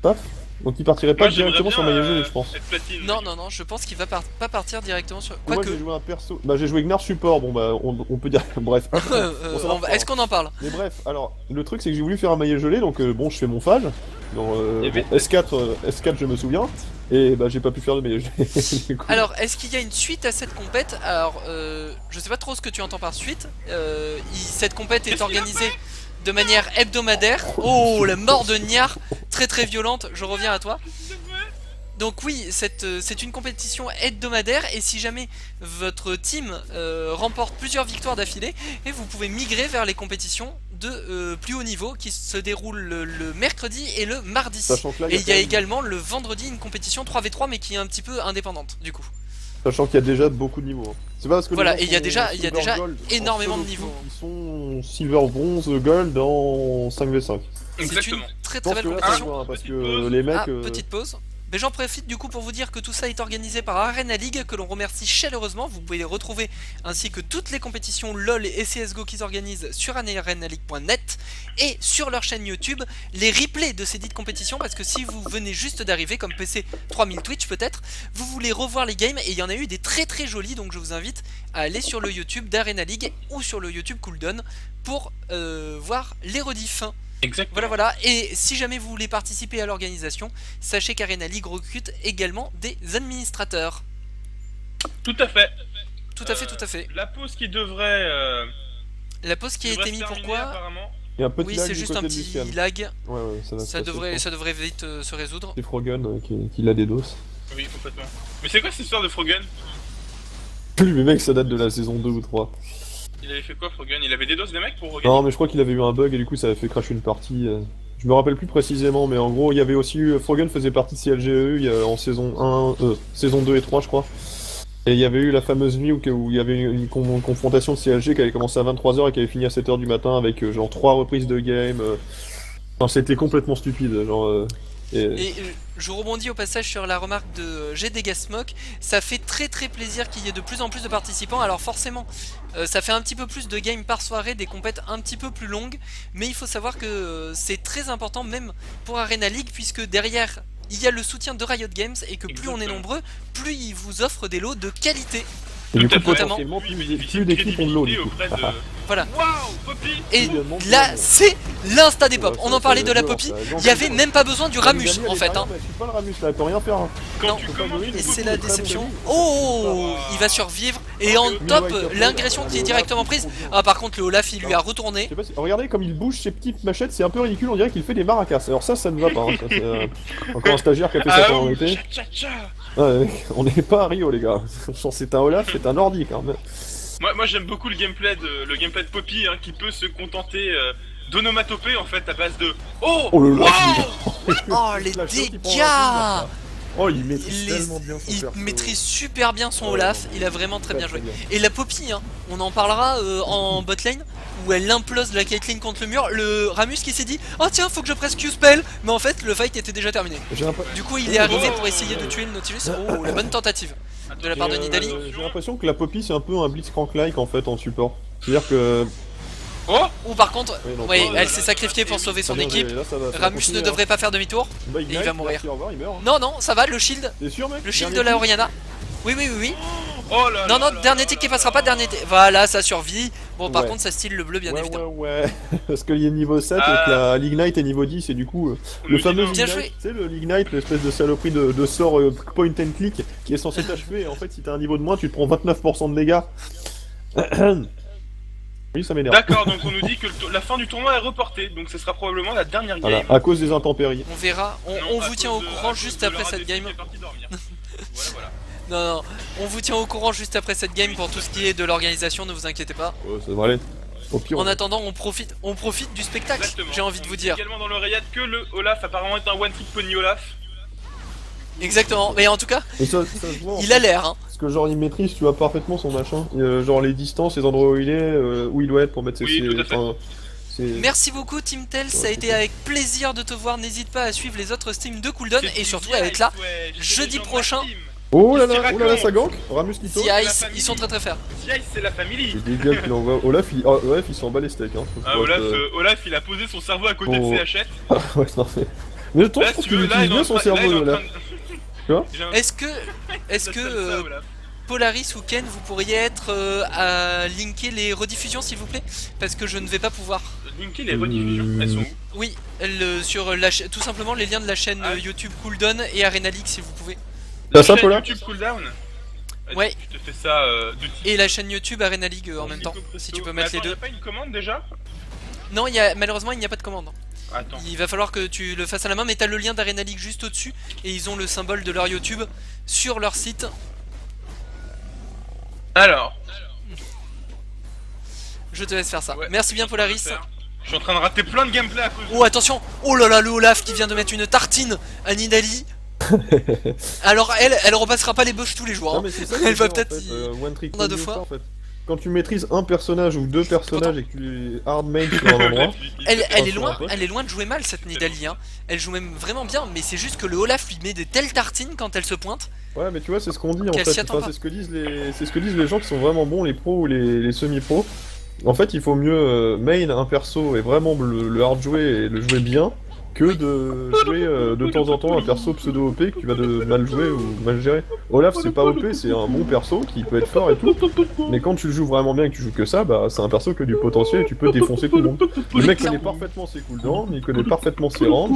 paf. Donc il partirait pas Moi, j'aimerais directement sur bien, maillot gelé, je pense. être platine. Non, non, non, je pense qu'il va pas partir directement sur... Moi Quoique... j'ai joué un perso. Bah j'ai joué Gnar support. Bon bah on peut dire. Bref. Est-ce qu'on en parle? Mais bref, alors le truc c'est que j'ai voulu faire un maillot gelé, donc bon je fais mon phage. Dans, Et bon, S4 je me souviens. Et bah j'ai pas pu faire de maillot gelé. Du coup. Alors, est-ce qu'il y a une suite à cette compète? Alors, je sais pas trop ce que tu entends par suite. Cette compète est Qu'est-ce qu'il a organisée de manière hebdomadaire. Oh, la mort de Niar, très très violente. Je reviens à toi. Donc oui, c'est une compétition hebdomadaire et si jamais votre team remporte plusieurs victoires d'affilée, et vous pouvez migrer vers les compétitions de plus haut niveau qui se déroulent le mercredi et le mardi. Sachant que là, Et il y a quand même- également le vendredi une compétition 3v3 mais qui est un petit peu indépendante du coup. Sachant qu'il y a déjà beaucoup de niveaux. Hein. C'est pas parce que Voilà, les gens et il y a sont déjà silver gold en énormément de solo niveaux. queue, Ils sont silver, bronze, gold en 5v5. C'est une Exactement. très Je très pense belle que là, ça compétition. se voit, hein, parce Petite que pause. les mecs. Ah, petite pause. Mais j'en profite du coup pour vous dire que tout ça est organisé par Arena League, que l'on remercie chaleureusement. Vous pouvez les retrouver ainsi que toutes les compétitions LoL et CSGO qu'ils organisent sur arenaleague.net et sur leur chaîne YouTube. Les replays de ces dites compétitions, parce que si vous venez juste d'arriver, comme PC 3000 Twitch peut-être, vous voulez revoir les games et il y en a eu des très très jolis, donc je vous invite à aller sur le YouTube d'Arena League ou sur le YouTube Cooldown pour voir les rediffs. Exactement. Voilà, voilà. Et si jamais vous voulez participer à l'organisation, sachez qu'Arena League recrute également des administrateurs. Tout à fait. Tout à fait, tout à fait. La pause qui devrait. La pause qui a devrait été se mise, terminer, pourquoi? apparemment. Il y a un petit Oui, lag c'est du juste un côté de petit Lucian. lag. Ouais, ça va se passer, Ça devrait vite se résoudre. C'est Frogun qui a des doses. Oui, complètement. Mais c'est quoi cette histoire de Frogun? Lui, mais mec, ça date de la saison 2 ou 3. Il avait fait quoi, Frogun? Il avait des doses des mecs pour regagner? Non, mais je crois qu'il avait eu un bug et du coup, ça avait fait crash une partie. Je me rappelle plus précisément, mais en gros, il y avait aussi eu. Frogun faisait partie de CLGE en saison 1, saison 2 et 3, je crois. Et il y avait eu la fameuse nuit où il y avait une confrontation de CLG qui avait commencé à 23h et qui avait fini à 7h du matin avec genre 3 reprises de game. Enfin, c'était complètement stupide. Genre, Et je rebondis au passage sur la remarque de GDGasmoke. Ça fait très très plaisir qu'il y ait de plus en plus de participants. Alors forcément, ça fait un petit peu plus de games par soirée, des compètes un petit peu plus longues. Mais il faut savoir que c'est très important même pour Arena League, puisque derrière il y a le soutien de Riot Games et que plus on est Exactement. nombreux, plus ils vous offrent des lots de qualité. et du Tout à coup, fait. potentiellement, Oui, mais plus d'équipes ont de l'eau. Du coup. auprès de... Voilà. Waouh, Poppy. Et Évidemment, là, bien. c'est l'insta des pop. Ouais, On ça, en parlait ça, de la ça, Poppy. ça, Il y avait même pas besoin du Ramus Nidali, en elle est fait. derrière, mais je suis pas le Ramus là, elle peut rien faire. Hein. Quand Non. tu commences Et Et une c'est pause, la très déception. bon Oh, il va survivre. Et en top, l'agression qui est directement prise. Ah, par contre, le Olaf, il lui a Je retourné. sais pas si... Regardez comme il bouge ses petites machettes, c'est un peu ridicule, on dirait qu'il fait des maracas. Alors ça ne va pas. Hein. Ça, c'est, encore un stagiaire qui a fait ça Ah pendant ouh, l'été. tcha, tcha, tcha. Ouais, on n'est pas à Rio les gars. C'est un Olaf, c'est un nordique. Hein. Moi j'aime beaucoup le gameplay de Poppy hein, qui peut se contenter d'onomatopée en fait à base de Oh, Oh le wow là, Oh, les La chose qui prend dégâts. un coup, Oh, il maîtrise Il, tellement bien son il perso. maîtrise super bien son Ouais, Olaf. non, Il a vraiment très bien joué. bien. Et la Poppy, hein, on en parlera en botlane, où elle implose la Caitlyn contre le mur. Le Ramus qui s'est dit oh tiens, faut que je presse Q-Spell. Mais en fait, le fight était déjà terminé. J'ai l'impression Du coup, il est arrivé pour essayer de tuer le Nautilus. Oh, la bonne tentative de la part de Nidali. j'ai l'impression que la Poppy c'est un peu un Blitzcrank-like en fait en support. C'est-à-dire que. Oh Ou par contre, Oui, non, oui, oh, elle là, s'est là, sacrifiée là, pour là, sauver son Bien joué, équipe. là, ça va Ramus continuer, ne hein. devrait pas faire demi-tour. Bah, et il va mourir. Merci, au revoir, il meurt. Hein. Non, non, ça va, le shield. T'es sûr, mec? Le shield Dernier de la coup Oriana. Oui, oui, oui, oui. Oh là Non, là non, là dernier là tick qui là passera là pas, là dernier là. tick. Voilà, ça survit. Bon, par Ouais. contre, ça style le bleu, bien Ouais, évidemment. ouais. Parce qu'il est niveau 7 et Ah. que l'Ignite est niveau 10 et du coup, On le nous fameux dit non. Bien Ignite, joué. tu sais, l'Ignite, l'espèce de saloperie de sort point and click qui est censé t'achever et en fait, si t'as un niveau de moins, tu te prends 29% de dégâts. Oui, ça m'énerve. D'accord, donc on nous dit que la fin du tournoi est reportée, donc ce sera probablement la dernière game. Voilà, à cause des intempéries. On verra. Non, On à vous tient cause au de- courant à cause juste de après leur cette ADC game. qui est parti dormir. Voilà, voilà. Non, non, on vous tient au courant juste après cette game pour tout ce qui est de l'organisation, ne vous inquiétez pas. Ouais, ça devrait aller. Au pire, En attendant, on profite du spectacle, Exactement. j'ai envie de On vous nous dit dire. également dans l'oreillette que le Olaf apparemment est un one trick pony Olaf. Exactement, mais en tout cas, Et ça se voit, en il fait, a l'air, hein. parce que genre il maîtrise, tu vois parfaitement son machin. Genre les distances, les endroits où il est, où il doit être pour mettre ses... Oui, tout à fait. enfin, c'est... Merci beaucoup Team Tell, ça a Ouais, été c'est avec plaisir de te voir, n'hésite pas à suivre les autres streams de Cooldown C'est et surtout The à être Ice, là ouais, j'étais jeudi des gens de ma prochain. team. Oh là Qu'est-ce là, qu'il oh là là, ça raconte gank. Ramus Lito. The Ice, ils sont très très forts. The Ice, c'est la famille. Les dégâts qu'il envoie. Olaf il s'en bat les steaks, hein. Ah, Olaf, il a posé son cerveau à côté Oh. de ses hachettes. Ouais, non, mais toi, Là, je pense si qu'il tu veux, là, utilise il est bien en son train- cerveau, là, il est en Olaf. train de- Tu vois J'ai un- Est-ce que ça sonne ça, Olaf. Polaris ou Ken, vous pourriez être à linker les rediffusions s'il vous plaît? Parce que je ne vais pas pouvoir. Linker les rediffusions, elles sont où? Oui, sur tout simplement les liens de la chaîne Ah. YouTube Cooldown et Arena League si vous pouvez. T'as La ça, chaîne Paula YouTube Cooldown. Vas-y, Ouais. Je te fais ça de type. Et la chaîne YouTube Arena League en même temps, Presto. si tu peux Mais mettre les attends, deux. Y'a pas une commande déjà? Non, malheureusement il n'y a pas de commande. Attends. Il va falloir que tu le fasses à la main, mais t'as le lien d'Arena League juste au-dessus et ils ont le symbole de leur YouTube sur leur site. Alors. Je te laisse faire ça. Ouais, Merci bien je suis en train de Polaris. le faire. Je suis en train de rater plein de gameplay à cause de... Oh attention! Oh là là, le Olaf qui vient de mettre une tartine à Nidali. Alors elle repassera pas les bush tous les jours. Non, hein. mais c'est ça Elle qui va est bien, peut-être en fait, y- one trick on a deux pony, fois. ça, en fait. Quand tu maîtrises un personnage ou deux personnages et que tu les hard main sur un endroit, Elle est sur loin, un poste. elle est loin de jouer mal cette Nidali. Hein. Elle joue même vraiment bien, mais c'est juste que le Olaf lui met des telles tartines quand elle se pointe. ouais, mais tu vois, c'est ce qu'on dit en Qu'elle fait. s'y attend pas. C'est ce que disent les gens qui sont vraiment bons, les pros ou les semi-pros. En fait, il faut mieux main un perso et vraiment le hard jouer et le jouer bien que de jouer de temps en temps un perso pseudo OP que tu vas de mal jouer ou mal gérer. Olaf, c'est pas OP, c'est un bon perso qui peut être fort et tout. Mais quand tu le joues vraiment bien et que tu joues que ça, bah c'est un perso qui a du potentiel et tu peux défoncer tout le monde. Le mec connaît parfaitement ses cooldowns, il connaît parfaitement ses ranges,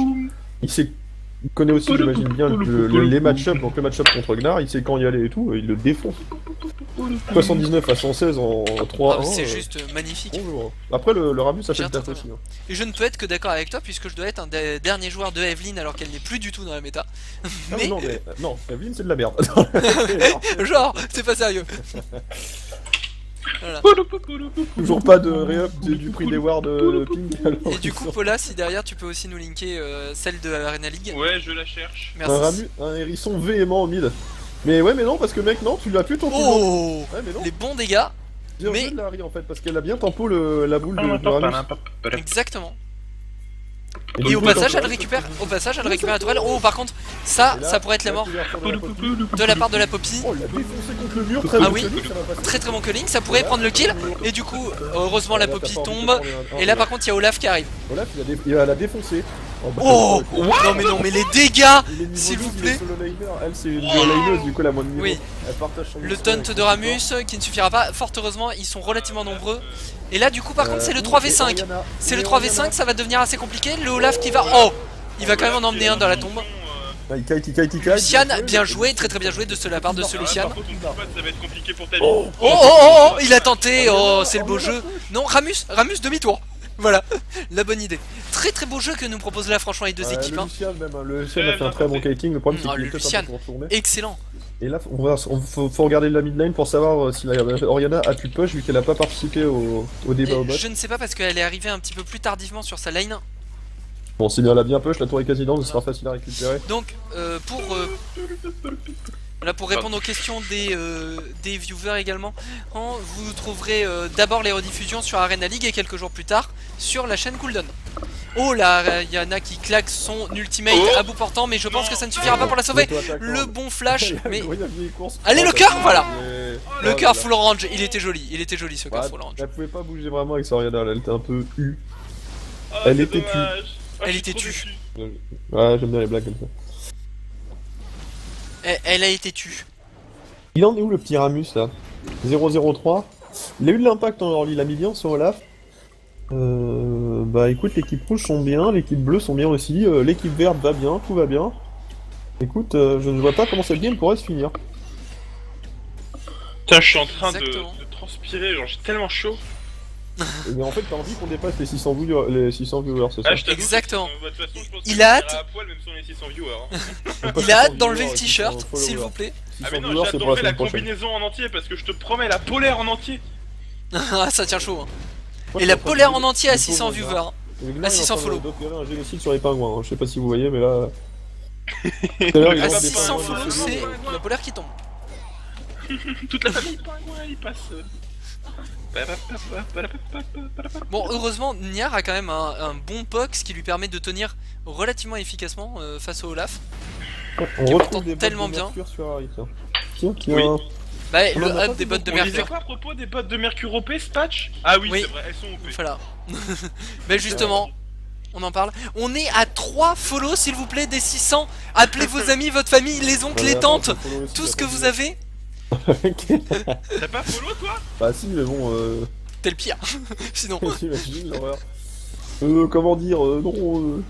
il connaît aussi, j'imagine bien, les match-up, donc le match-up contre Gnar, il sait quand y aller et tout, il le défonce. 79 à 116 en 3-1. Ah, c'est juste magnifique. Bonjour. Après, le Ramus, ça fait J'ai le un taf truc, aussi. Hein. Et je ne peux être que d'accord avec toi puisque je dois être un des derniers joueurs de Evelyn alors qu'elle n'est plus du tout dans la méta. Ah, Mais non, non, Evelyn, c'est de la merde. genre, c'est pas sérieux. Voilà. Toujours pas de réup du prix des wards de ping. alors Et du ils coup, sont- Paula, si derrière tu peux aussi nous linker celle de Arena League. Ouais, je la cherche. Merci. un hérisson véhément au mid. Mais ouais, mais non, parce que mec, non, tu l'as plus ton cooldown. Oh, Ouais, mais non. les bons dégâts. Bien mais- joué de la Harry en fait, parce qu'elle a bien tempo la boule de Ramus. Exactement. du Et au coup, passage, quand- elle récupère. Au passage, elle récupère la tourelle. Oh, par contre, ça Et là, pourrait être la mort couverture de la Poppy. de la part de la Poppy. Oh, il l'a défoncé contre le mur, très Ah bon oui. culling, ça va passer. Très très bon culling, ça pourrait prendre le kill. Et du coup, heureusement, la Là, t'as Poppy pas envie de tombe. prendre un- Et là, par contre, il y a Olaf qui arrive. Olaf, il va la défoncer. bah, Oh, il non, mais les dégâts, est niveau s'il 12, vous il plaît. est solo laner. Elle, c'est une duo laneuse, du coup, la moindre niveau. Oui. Elle partage son Le histoire taunt avec de son Ramus support. qui ne suffira pas. Fort heureusement, ils sont relativement nombreux. Et là, du coup, par contre, c'est le Ouh, 3v5. et Oriana. C'est le Et 3v5, ça va devenir assez compliqué. Le Olaf qui va. Oh, il va quand même en emmener un dans la tombe. Ah, il kite. Lucian, bien joué, très très bien joué de la part de ce Lucian. Par contre, ton pote, ça va être compliqué pour ta vie. Oh, il a tenté. Oh, c'est le beau jeu. Non, Ramus, demi-tour. Voilà, la bonne idée. Très très beau jeu que nous propose là, franchement, les deux équipes. Le hein. Lucian, même, hein, le Lucian a fait un très bon kiting. Le problème, c'est Ah, qu'il le est peut-être Lucian. un peu retourné. Excellent. Et là, faut regarder la mid lane pour savoir si Oriana a pu push vu qu'elle a pas participé au débat au Et bot. je ne sais pas parce qu'elle est arrivée un petit peu plus tardivement sur sa lane. Bon, si elle a bien push, la tour est quasi down, ce sera facile à récupérer. Donc, voilà, pour répondre aux questions des viewers également, vous trouverez d'abord les rediffusions sur Arena League et quelques jours plus tard sur la chaîne Cooldown. Oh là, il y en a qui claque son ultimate à bout portant, mais je pense que ça ne suffira pas pour la sauver. Le bon flash, mais allez, le cœur, voilà. Le cœur full range, il était joli ce cœur full range. Elle pouvait pas bouger vraiment avec sa Oriana, elle était un peu U. Ah, Elle c'est était dommage. Ah, Elle je suis était trop tue. déçu. Ouais, j'aime bien les blagues comme ça. Elle a été tue. Il en est où le petit Ramus là 003. Il a eu de l'impact en early, il a mis bien sur Olaf. Bah écoute, l'équipe rouge sont bien, l'équipe bleue sont bien aussi, l'équipe verte va bien, tout va bien. Écoute, je ne vois pas comment cette game pourrait se finir. Putain, je suis en train Exactement. de transpirer, genre j'ai tellement chaud. Mais en fait, t'as envie qu'on dépasse les 600 viewers, c'est ça? Ah, je t'avoue que, Exactement. de toute façon, je pense Il que a je hâte. serai à poil même si on est 600 viewers. Hein. Pas Il a 600 hâte d'enlever viewers, le 600 t-shirt, followers. s'il vous plaît. 600 Ah mais non, viewers, j'ai hâte c'est pour la d'enlever la semaine prochaine. combinaison en entier parce que je te promets la polaire en entier. Ah, ça tient chaud. Hein. Moi, Et je la suis en train polaire de- en entier à le 600 pauvre viewers. gars. Hein. Le gars, À il est 600 en train follow. d'opérer un génocide sur les pingouins, hein. Je sais pas si vous voyez, mais là... Tout à l'heure, ils À lancent des 600 pingouins follow, dessus. c'est la polaire qui tombe. Toute la famille pingouin, il passe. Bon, heureusement, Niar a quand même un bon pox qui lui permet de tenir relativement efficacement face au Olaf. On Qui retrouve porte des bottes tellement de bien. mercure sur Harry, tiens. Tiens. Oui. Bah, On le en a hub pas des bottes de On disait mercure. quoi à propos des bottes de mercure OP, ce patch? Ah oui, Oui. c'est vrai, elles sont OP. Voilà. Bah, justement, on en parle. On est à 3 follow, s'il vous plaît, des 600. Appelez vos amis, votre famille, les oncles, les tantes, tout ce que vous avez. T'as pas follow toi? Bah si, mais bon, T'es le pire. Sinon. t'imagines l'horreur. Comment dire, non...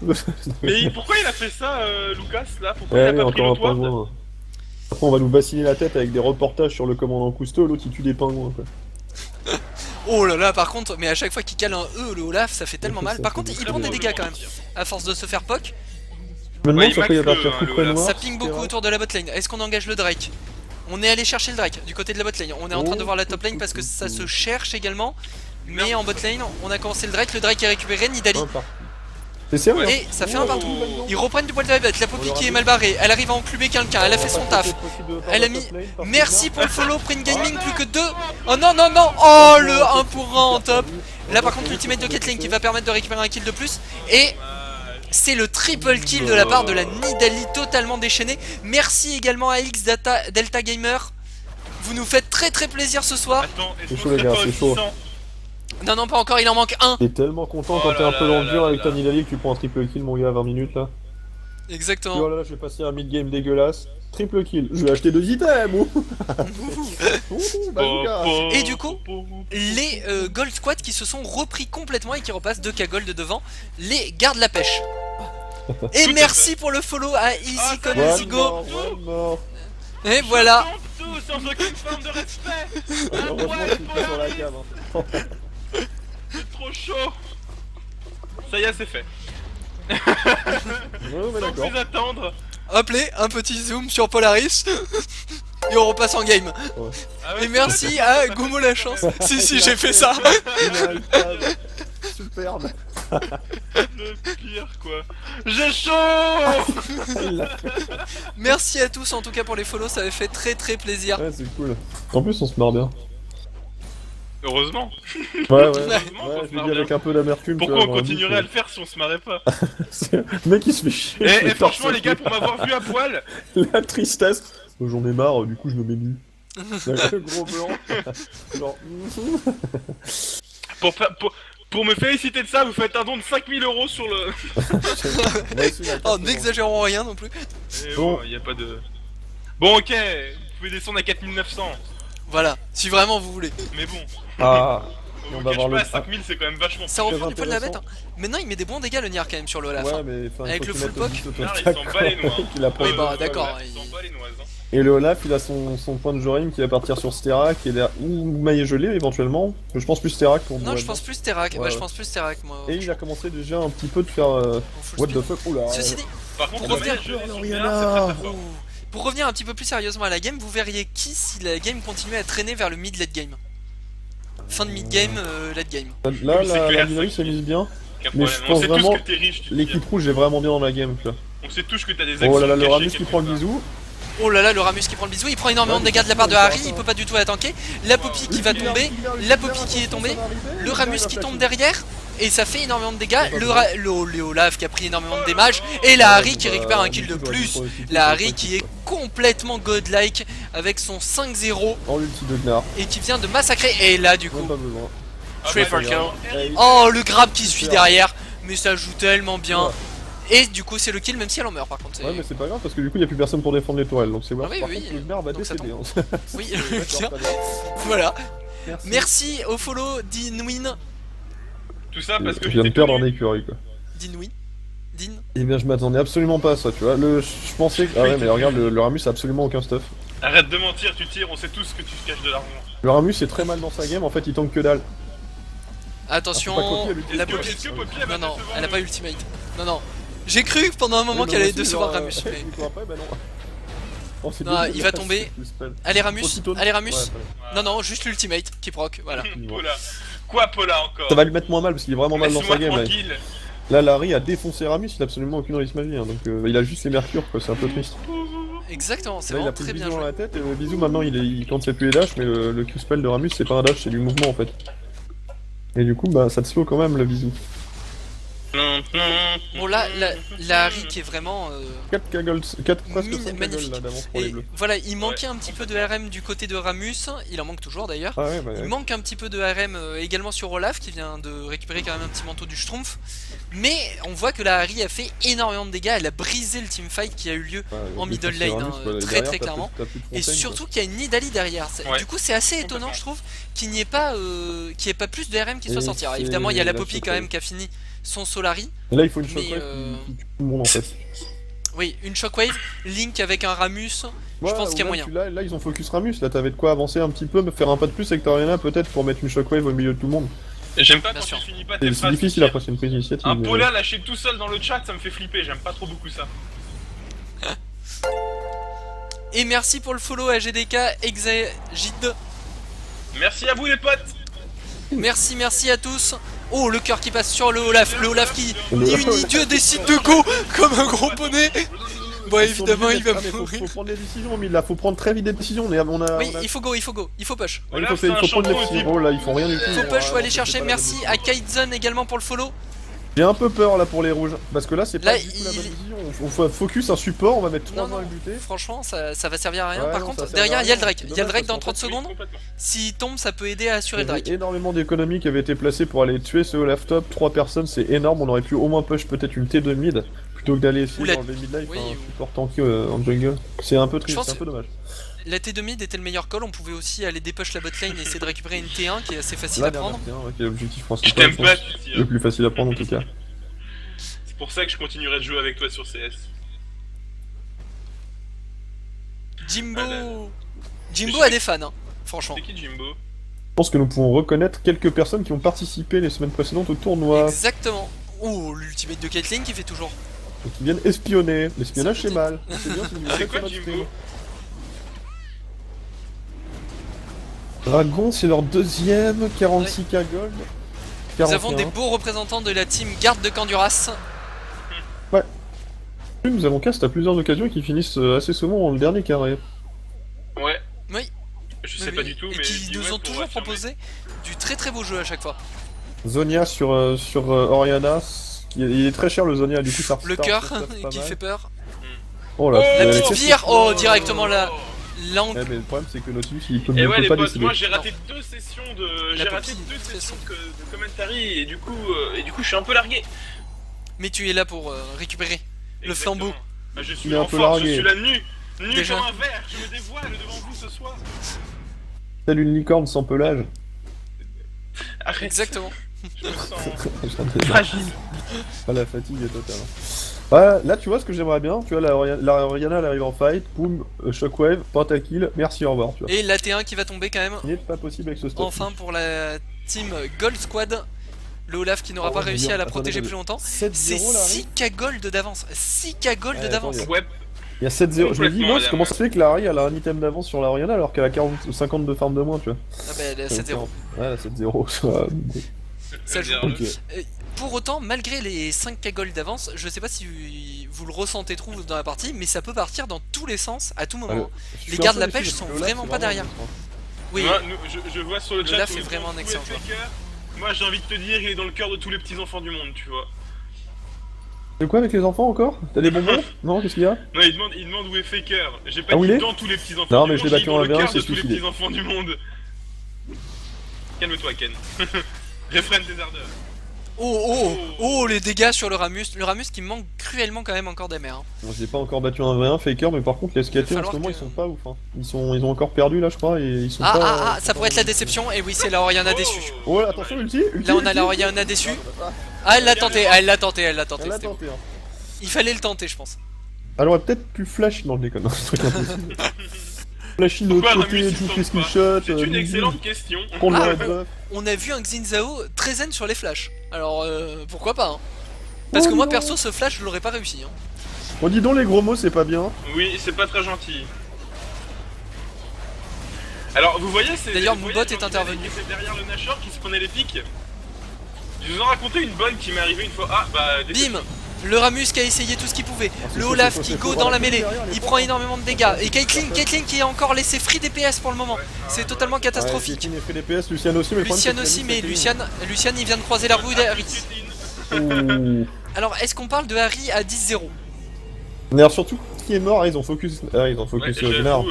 Mais pourquoi il a fait ça, Lucas, là? Pourquoi Ouais, il a pas pris encore un l'autre ward? pingouin. Après, on va nous bassiner la tête avec des reportages sur le commandant Cousteau, l'autre il tue des pingouins, quoi. Oh là là, par contre, mais à chaque fois qu'il cale un E, le Olaf, ça fait tellement Ça mal. fait Par contre, beaucoup il de prend des mal. dégâts quand même. À force de se faire poke, Je me demande Ouais, sur quoi il va max partir le- coup près le- noir. ça ping beaucoup autour de la botlane. Est-ce qu'on engage le Drake? On est allé chercher le Drake du côté de la botlane. On est en train de voir la top lane parce que ça se cherche également. Mais en botlane, on a commencé le Drake est récupéré, Nidali. C'est sérieux? Et ça fait un partout. Oh. Ils reprennent du poil de la bête, la Poppy qui est mal barrée, elle arrive à enclumer quelqu'un, elle a fait son taf. Elle a mis merci pour le follow, Print Gaming, plus que 2. Oh non non non, oh le 1 pour 1 en top. Là par contre l'ultimate de Caitlyn qui va permettre de récupérer un kill de plus. Et c'est le triple kill de la part de la Nidalee totalement déchaînée. Merci également à X Delta Gamer. Vous nous faites très plaisir ce soir. Attends, est-ce C'est qu'on chaud, les serait gars, pas c'est au chaud. 600? Non non pas encore, il en manque un. T'es tellement content Oh quand t'es là un peu là dans le là dur là avec ta là. Nidalee que tu prends un triple kill, mon gars, à 20 minutes là. Exactement. Oh là là, je vais passer un mid-game dégueulasse. Triple kill. Je vais acheter 2 items. Bazooka. Et du coup, les Gold Squad qui se sont repris complètement et qui repassent 2K Gold devant les gardes la pêche. Et Tout à merci pour le follow à Easy Ah, Con ça Easy One Go. more, one more. Et voilà. Tout sans aucune forme de respect. Un Heureusement poil que tu es sur la polarisé. cam. Hein. C'est trop chaud. Ça y est, c'est fait. Ouais, mais Sans d'accord. plus attendre. Appelez un petit zoom sur Polaris. Et on repasse en game. Ah ouais, Et merci à Gomo la chance. Si j'ai fait ça. Il a un iPad. Superbe. le pire quoi. J'ai chaud. Il l'a fait. Merci à tous en tout cas pour les follows, ça avait fait très plaisir. Ouais, c'est cool. En plus, on se marre bien. Heureusement. Ouais, Heureusement ouais, qu'on je se le marre dis avec bien. un peu d'amertume. Pourquoi tu on vois, continuerait à vraiment, le faire si on se marrait pas? Le mec il se fait chier. je Et vais franchement faire les ça. gars, pour m'avoir vu à poil, La tristesse. J'en ai marre, du coup je me mets nu. Avec le gros blanc. Genre. pour me féliciter de ça, vous faites un don de 5000 € sur le... On va essayer la Oh, carte, n'exagérons rien non plus. Et Bon. bon, y a pas de... Bon ok, vous pouvez descendre à 4900, Voilà, si vraiment vous voulez. mais bon, Ah, on on vous va cache voir pas, le- 5000 c'est quand même vachement... Ça reprend Très du poil de la bête. intéressant. Hein. Maintenant il met des bons dégâts le Nier quand même sur le Olaf. ouais, hein. mais enfin, Avec faut le qu'il full mette poke. vite au Là, il tac, s'en bat les noix. qu'il a pas Oui, eu bah, de- d'accord. Ils s'en bat les noises, hein. Et le Olaf, il a son point de Jorim qui va partir sur Sterak et ou maillet gelé éventuellement. Je pense plus Sterak pour Non, moi. je pense plus Sterak. Ouais, Ouais, je ouais. pense plus Sterak moi. Et il a commencé déjà un petit peu de faire. En full What speed. the fuck, oula. Ceci dit, Par contre, Pour le revenir- mec, je l'ai sur Rihanna. bien, c'est très fort. pour revenir un petit peu plus sérieusement à la game, vous verriez qui si la game continuait à traîner vers le mid-late game. Fin de mid-game, late game. Là, Oui, c'est la clair, dynamique c'est s'est mise bien. Aucun Mais problème. je On pense sait vraiment tous que t'es riche, tu te L'équipe rouge est vraiment bien dans la game. Tu vois. On sait tous que t'as des Oh là là, actions le cachées Ramus qui quelque prend le part. bisou. Oh là là, le Ramus qui prend le bisou, il prend énormément de dégâts de la part de Harry, il peut pas du tout la tanker. La Poppy qui va tomber, la Poppy qui est tombée, le Ramus qui tombe derrière, et ça fait énormément de dégâts. Le Olaf qui a pris énormément de damage, et la Harry qui récupère un kill de plus. La Harry qui est complètement godlike avec son 5-0 En l'ulti de Gnar. et qui vient de massacrer. Et là, du Même coup, pas besoin. Ah, triple bah, kill. Hey, Oh, le grab qui suit derrière, mais ça joue tellement bien. Et du coup, c'est le kill, même si elle en meurt par contre. Ouais, mais c'est pas grave parce que du coup, il y a plus personne pour défendre les tourelles. Donc c'est vrai. Ah oui, Par oui, contre, le maire va donc ça décéder. tombe. Hein. Oui, D'accord, bien. très bien. Voilà. Merci. Merci au follow d'Inwin. Tout ça parce que Je viens de j'étais perdre en connu. écurie quoi. D'Inwin. Din. Eh bien, je m'attendais absolument pas à ça, tu vois. Je pensais que. Ah ouais, mais regarde, le Ramus a absolument aucun stuff. Arrête de mentir, tu tires, on sait tous que tu te caches de l'argent. Le Ramus est très mal dans sa game, en fait, il tank que dalle. Attention, Ah, faut pas copier, lui. la Est-ce que- Poppy. est-ce que Poppy, elle va Non, non, décevoir elle a le- pas ultimate. Non, non. J'ai cru pendant un moment Ouais, qu'elle mais allait moi aussi, décevoir genre, Ramus. Mais... du coup, après, bah non. Oh, c'est Non, dégueulasse, il va tomber. ce spell. Allez Ramus, Aussitôt- allez Ramus. Ouais, Non, non, juste l'ultimate qui proc, voilà. Paula. Quoi, Paula encore? ça va lui mettre moins mal parce qu'il est vraiment mal dans sa Laisse-moi game. Là, tranquille. là Larry a défoncé Ramus, il a absolument aucune risque magie. Hein, donc il a juste les mercures, quoi, c'est un peu triste. Exactement, c'est Là, il vraiment a pris très le bien bisou dans joué. la tête, et le bisou maintenant il compte c'est plus les dash, mais le Q-spell de Ramus c'est pas un dash, c'est du mouvement en fait. Et du coup, bah ça te slow quand même le bisou. Bon, là, la Harry qui est vraiment. 4k gold, 4 presque Mine- 5k gold magnifique. là d'avance pour les Et bleus. voilà, il manquait un petit peu de RM du côté de Ramus, il en manque toujours d'ailleurs. Ah ouais, bah Il ouais. manque un petit peu de RM également sur Olaf qui vient de récupérer quand même un petit manteau du Schtroumpf. Mais on voit que la Harry a fait énormément de dégâts, elle a brisé le teamfight qui a eu lieu. Ouais, en le middle défense, c'est lane, Ramus, hein, quoi. Et très, derrière, très t'as clairement. plus- t'as plus de Et fontaine, surtout qu'il y a une Nidalee derrière. Ouais. Du coup c'est assez étonnant Complètement. je trouve qu'il n'y ait pas plus de RM qui soit Et sorti. Alors, c'est évidemment il y a la la Poppy quand Shockwave. même qui a fini son Solari. quoi. Et là il faut une Mais, shockwave qui tue tout le monde en fait. Oui, une Shockwave, Link avec un Ramus. Ouais, pense qu'il y a là, moyen. Là ils ont focus Ramus, là t'avais de quoi avancer un petit peu, me faire un pas de plus avec Toriana peut-être pour mettre une shockwave au milieu de tout le monde. J'aime pas Bien quand sûr. tu finis pas tes C'est phrases. difficile après, c'est une prise d'initiative. Un mais- Paula lâché tout seul dans le chat, ça me fait flipper, j'aime pas trop beaucoup ça. Et merci pour le follow à GDK Exagid. Merci à vous les potes. Merci, merci à tous. Oh, le cœur qui passe sur le Olaf qui, Le ni une ni Olaf. Dieu, décide de go comme un gros poney. Bon, Ils sont évidemment, obligés il va d'être- ah, mais mourir. faut prendre des décisions, mais là faut prendre très vite des décisions. On a, Oui, on a- il faut go, il faut go, il faut push. il Olaf, faut, c'est il un faut prendre des champion décisions. aussi. Oh là, ils font rien du tout. Faut push, faut aller c'est chercher. pas la bonne Merci décision. à Kaizen également pour le follow. J'ai un peu peur là pour les rouges, parce que là c'est pas Là, du tout la bonne il- décision. On faut focus un support, on va mettre 3 Non, ans à non, le buter. franchement, ça va servir à rien. Ouais, Par non, contre, ça sert derrière, à il y a le rien. Drake. C'est Il y a le dommage, Drake dans parce 30 qu'en secondes. Complètement. S'il tombe, ça peut aider à assurer Il le y avait Drake. énormément d'économies qui avaient été placées pour aller tuer ce Olaf top. 3 personnes, c'est énorme. On aurait pu au moins push peut-être une T2 mid plutôt que d'aller essayer Ou la- d'enlever mid life Oui, un ou- support tanky en jungle. C'est un peu triste, pense c'est un peu dommage. La T2 mid était le meilleur call. On pouvait aussi aller dépush la botlane et essayer de récupérer une T1 qui est assez facile La à dernière prendre. T1, ouais, qui est l'objectif Je principal. t'aime je pas, pense. tu Le tires. plus facile à prendre en tout cas. C'est pour ça que je continuerai de jouer avec toi sur CS. Jimbo Ah là là. Jimbo Je a sais- des fans, hein, franchement. C'est qui Jimbo? Je pense que nous pouvons reconnaître quelques personnes qui ont participé les semaines précédentes au tournoi Exactement. Oh, l'ultimate de Caitlyn qui fait toujours. et qui viennent espionner. L'espionnage c'est mal. C'est bien si vous le C'est faites quoi sur notre Jimbo? stream. Dragon, c'est leur deuxième, 46k gold. Nous avons 41. des beaux représentants de la team garde de Canduras. Nous avons cast à plusieurs occasions et qui finissent assez souvent dans le dernier carré. Ouais. Oui. Je Oui, sais pas oui. du tout, Et mais. qui dis nous ouais ont pour toujours affirmer. proposé du très très beau jeu à chaque fois. Zonia sur Oriana, il est très cher le Zonia, du coup ça Le restart, cœur ça tape pas qui mal. fait peur. Oh là, Oh, La mais petite qu'est-ce vire, que- oh directement là. L'angle. Ouais, mais le problème c'est que Nautilus il peut, Et ne ouais peut les pas potes, décider. moi j'ai raté deux sessions de. La J'ai raté Poppy, deux de toute sessions façon. de commentary et du coup je suis un peu largué. Mais tu es là pour récupérer le Exactement. flambeau. Bah, je Il suis est un en peu force, je largué. suis là nu. Nu Déjà. comme un verre, je me dévoile devant vous ce soir. Telle une licorne sans pelage. Arrête, Exactement. je me sens J'en ai marre. fragile. Ah, la fatigue est totale. Ouais, là tu vois ce que j'aimerais bien, tu vois la Oriana elle arrive en fight, boum, shockwave, pentakill, merci au revoir, tu vois. Et la T1 qui va tomber quand même. Ce n'est pas possible avec ce stuff. Enfin pour la team Gold Squad. Le Olaf qui n'aura Oh, pas réussi bien. à la Attendez, protéger attendez. plus longtemps. 7-0 C'est là, 6k gold d'avance. 6k gold Ouais, d'avance. attends, Ouais, il y a 7-0. Je me dis, Complètement, moi, madame. comment ça se fait que la Harry elle a un item d'avance sur la Oriana alors qu'elle a 50 de farm de moins, tu vois. Ah bah elle est à 7-0. Ouais, 7-0, ça va. Ça joue. Ok. Pour autant, malgré les 5k gold d'avance, je sais pas si vous le ressentez trop dans la partie, mais ça peut partir dans tous les sens à tout moment. Je Les suis gardes un de peu la déçu pêche parce sont que là, vraiment c'est pas derrière. un Oui, Moi, je vois sur le Le chat. Laf où est ils vraiment font un tout excellent est faker. Moi j'ai envie de te dire, il est dans le cœur de tous les petits enfants du monde, tu vois. De quoi avec les enfants encore? T'as des bonbons? Non, qu'est-ce qu'il y a? Non, il demande où est Faker. J'ai pas Ah, où il dit est dans tous les petits enfants Non, du mais monde, je l'ai j'ai battu dit en dans le 1v1, cœur c'est de tous les suicidé. petits enfants du monde. Calme-toi, Ken. Réfrène tes ardeurs. Oh, les dégâts sur le Ramus. Le Ramus qui manque cruellement quand même encore d'MR. Hein. Bon, j'ai pas encore battu un vrai 1 Faker, mais par contre les SKT en falloir ce moment que- ils sont pas ouf. Hein. Ils ont encore perdu là, je crois, et ils sont pas. Ça pourrait être la déception. Et oui, c'est la Oriana déçue. Oh, attention, ulti. Là, on a la Oriana déçue. Ah, elle l'a tenté, elle l'a tenté, Elle a c'était bon. tenté. Hein. Il fallait le tenter, je pense. Elle aurait peut-être pu flash dans le déconne. Non, c'est un truc impossible. Flashy de l'autre Pourquoi côté, Ramus, il tout tente fait skill pas shot. C'est une excellente question. Prendre Ah, le red buff. On a vu un Xin Zhao très zen sur les flashs. Alors, pourquoi pas, hein. Parce que Oh moi, non. perso, ce flash, je l'aurais pas réussi. Hein. Bon, dis donc, les gros mots, c'est pas bien. Oui, c'est pas très gentil. Alors, vous voyez, c'est. D'ailleurs, vous Moobot voyez, est quand intervenu. C'est derrière le Nashor qui se prenait les pics. Je vous en racontais une bonne qui m'est arrivée une fois. Ah, bah. Bim. Le Ramus qui a essayé tout ce qu'il pouvait. c'est Le chaud, Olaf c'est chaud, qui c'est go chaud. dans la Voilà, mêlée. derrière, elle est Il forte, prend hein. énormément de dégâts. Et Caitlyn qui a encore laissé free DPS pour le moment. C'est totalement catastrophique. Ouais, Caitlyn est fait DPS, Lucian aussi, mais le problème, Lucian c'est que aussi, mais Caitlyn- Lucian il vient de croiser la roue d'Harry. Ouh. Alors, est-ce qu'on parle de Harry à 10-0? Mais alors, surtout, qui est mort, ils ont focus. Ah, ils ont focus sur Gnar.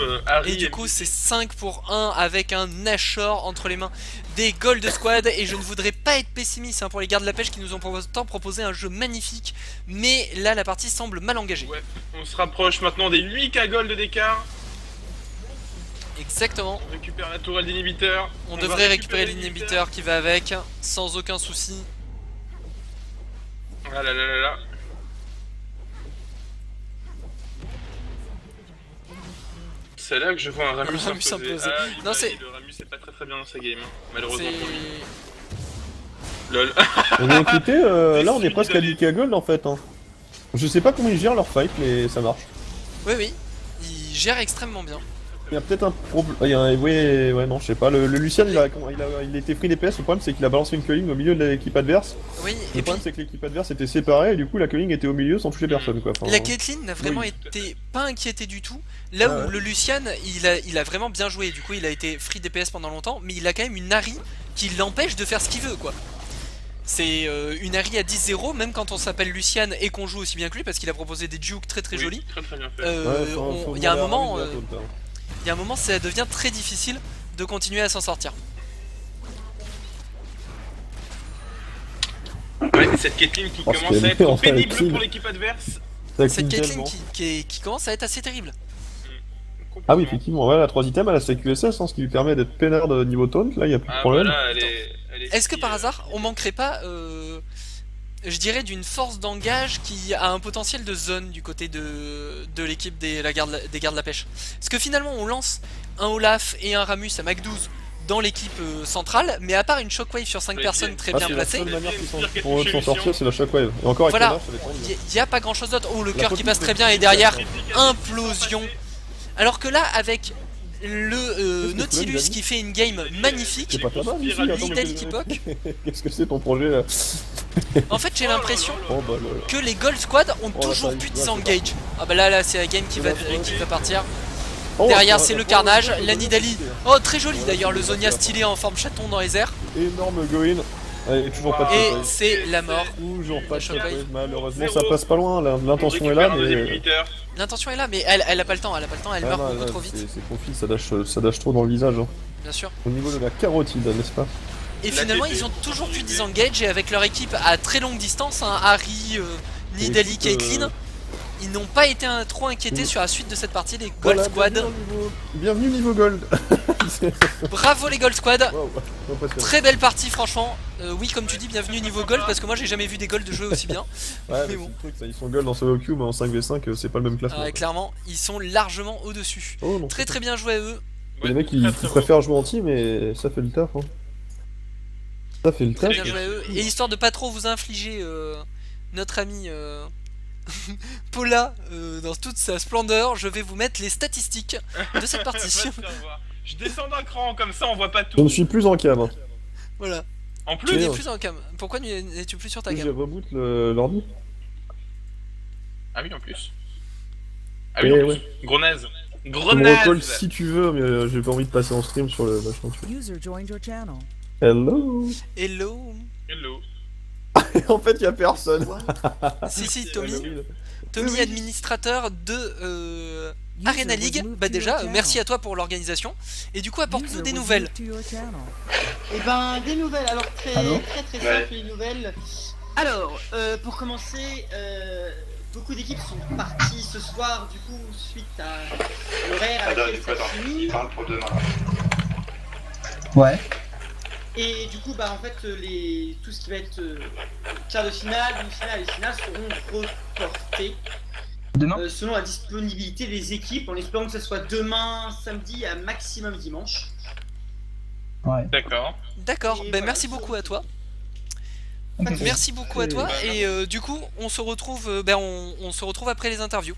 Et du coup, c'est 5 pour 1 avec un Nashor entre les mains des Gold Squad. Et je ne voudrais pas être pessimiste hein, pour les gardes de la pêche qui nous ont pourtant proposé un jeu magnifique. Mais là, la partie semble mal engagée. Ouais, on se rapproche maintenant des 8K gold d'écart. Exactement. On récupère la tourelle d'inhibiteur. On va devrait récupérer l'inhibiteur qui va avec, sans aucun souci. Ah là là là là. C'est là que je vois un Ramus Le Ramus s'imposer. imposé. Ah, Non, c'est- le Ramus est pas très bien dans sa game, hein, malheureusement C'est... pour lui. Lol. Eh bien, écoutez, là, on est presque à 10K gold en fait. Hein. Je sais pas comment ils gèrent leur fight, mais ça marche. Oui, oui. Il gère extrêmement bien. Il y a peut-être un problème. Ouais, non, je sais pas. Le Lucian, il était free DPS. Le problème, c'est qu'il a balancé une culling au milieu de l'équipe adverse. Oui, Le et puis problème, c'est que l'équipe adverse était séparée et du coup, la culling était au milieu sans toucher personne, quoi. Enfin, la Caitlyn n'a vraiment oui. été pas inquiétée du tout. Là Ah où ouais. le Lucian, il a vraiment bien joué. Du coup, il a été free DPS pendant longtemps, mais il a quand même une Ahri qui l'empêche de faire ce qu'il veut, quoi. C'est une Ahri à 10-0, même quand on s'appelle Lucian et qu'on joue aussi bien que lui, parce qu'il a proposé des jukes très Oui, jolis. très bien fait. ouais, Il y a un moment, demander à Ramus de la taunt, hein. il y a un moment, ça devient très difficile de continuer à s'en sortir. Ouais, cette Caitlyn qui Oh, commence c'est à être enfin, pénible clean. pour l'équipe adverse. Ça Cette clean Caitlyn tellement. qui commence à être assez terrible. Ah oui, effectivement, ouais, la 3 item, elle a sa QSS, hein, ce qui lui permet d'être peinard de niveau taunt, là, il y a plus de Ah problème. voilà, elle est Est-ce que par hasard, on manquerait pas, je dirais, d'une force d'engage qui a un potentiel de zone du côté de l'équipe des gardes de la pêche? Parce que finalement, on lance un Olaf et un Ramus à Mac 12 dans l'équipe centrale, mais à part une Shockwave sur 5 Oui, personnes très Ah, bien c'est la placées, seule manière C'est qu'ils pire que pour toucher s'en sortir, Lucian. c'est la shockwave. Et encore avec Voilà. le dash, ça va être tendu. il n'y a pas grand chose d'autre. Oh, le La cœur qui copie passe de très bien, et Lucian, derrière, c'est implosion. Alors que là, avec le Qu'est-ce que Nautilus tu veux, qui fait une game magnifique, C'est pas ta balle, ici, Nidali attends, mais Nidali qui poke. Qu'est-ce que c'est ton projet là? en fait, j'ai l'impression Oh bah le. que les Gold Squad ont Oh, toujours là, pu ça, disengage. Ah bah là, c'est la game qui va partir. Oh, Derrière, ça c'est va le pas, carnage. ouais, La ouais, Nidali. ouais. Oh, très joli d'ailleurs, le Zonia stylé en forme chaton dans les airs. Énorme go-in. Allez, toujours pas de Et shockwave. c'est la mort. Toujours pas de Shockwave. shockwave. Malheureusement, Zéro. ça passe pas loin. L'intention On est là, récupère un deuxième mais. inhibiteur. L'intention est là, mais elle a pas le temps, elle Ah, meurt non, beaucoup là, trop vite, C'est profil, ça dash trop dans le visage. Hein. bien sûr. Au niveau de la carotide, n'est-ce pas? Et La finalement, TP. ils ont toujours pu disengage et avec leur équipe à très longue distance, hein, Harry, Nidali, écoute, Caitlyn, ils n'ont pas été trop inquiétés sur la suite de cette partie. Les Gold Voilà, Squad, bienvenue niveau gold. bravo les Gold Squad. Wow, impressionnant. Très belle partie, franchement. Oui, comme tu dis, bienvenue niveau gold parce que moi j'ai jamais vu des golds jouer aussi bien. Ouais, mais mais bon. c'est le truc, ça, ils sont gold en solo queue, mais en 5v5, c'est pas le même classement. Ah, clairement, ils sont largement au-dessus. Oh non. Très très bien joué à eux. Les mecs, très, ils très préfèrent jouer anti, mais ça fait le taf. Hein. Ça fait le Très taf. bien joué à eux. Et histoire de pas trop vous infliger notre ami Paula dans toute sa splendeur, je vais vous mettre les statistiques de cette Va partie. te faire voir. Je descends d'un cran, comme ça on voit pas Je tout. ne suis plus en cam. Hein. Voilà. En Tu plus, n'es ouais. plus en cam. Pourquoi n'es-tu plus sur ta J'ai cam? reboot l'ordi. ah oui, en plus. Ah oui, Eh en plus. ouais. Gros naze. Gros Tu me naze. recalls si tu veux, mais j'ai pas envie de passer en stream sur le machin. tu vois. User joined your channel. Hello. Hello. Hello. En fait, y a personne. Si, Tommy. Halloween. Tommy, Oui, oui. administrateur Arena League, bah déjà, merci à toi pour l'organisation. Et du coup, apporte-nous des nouvelles. Et ben des nouvelles, alors très Allô très Ouais. simple les nouvelles. Alors, pour commencer, beaucoup d'équipes sont parties ce soir du coup suite à l'horaire à Attends, laquelle du coup, ça attends, finit. il parle pour demain. Ouais. Et du coup bah en fait tout ce qui va être quart de finale, demi-finale et finale seront reportés Demain selon la disponibilité des équipes en espérant que ce soit demain, samedi à maximum dimanche. Ouais. D'accord. D'accord, Et bah voilà, merci beaucoup à toi. Ok. Merci beaucoup à toi. Et- Et du coup, on se retrouve, on se retrouve après les interviews.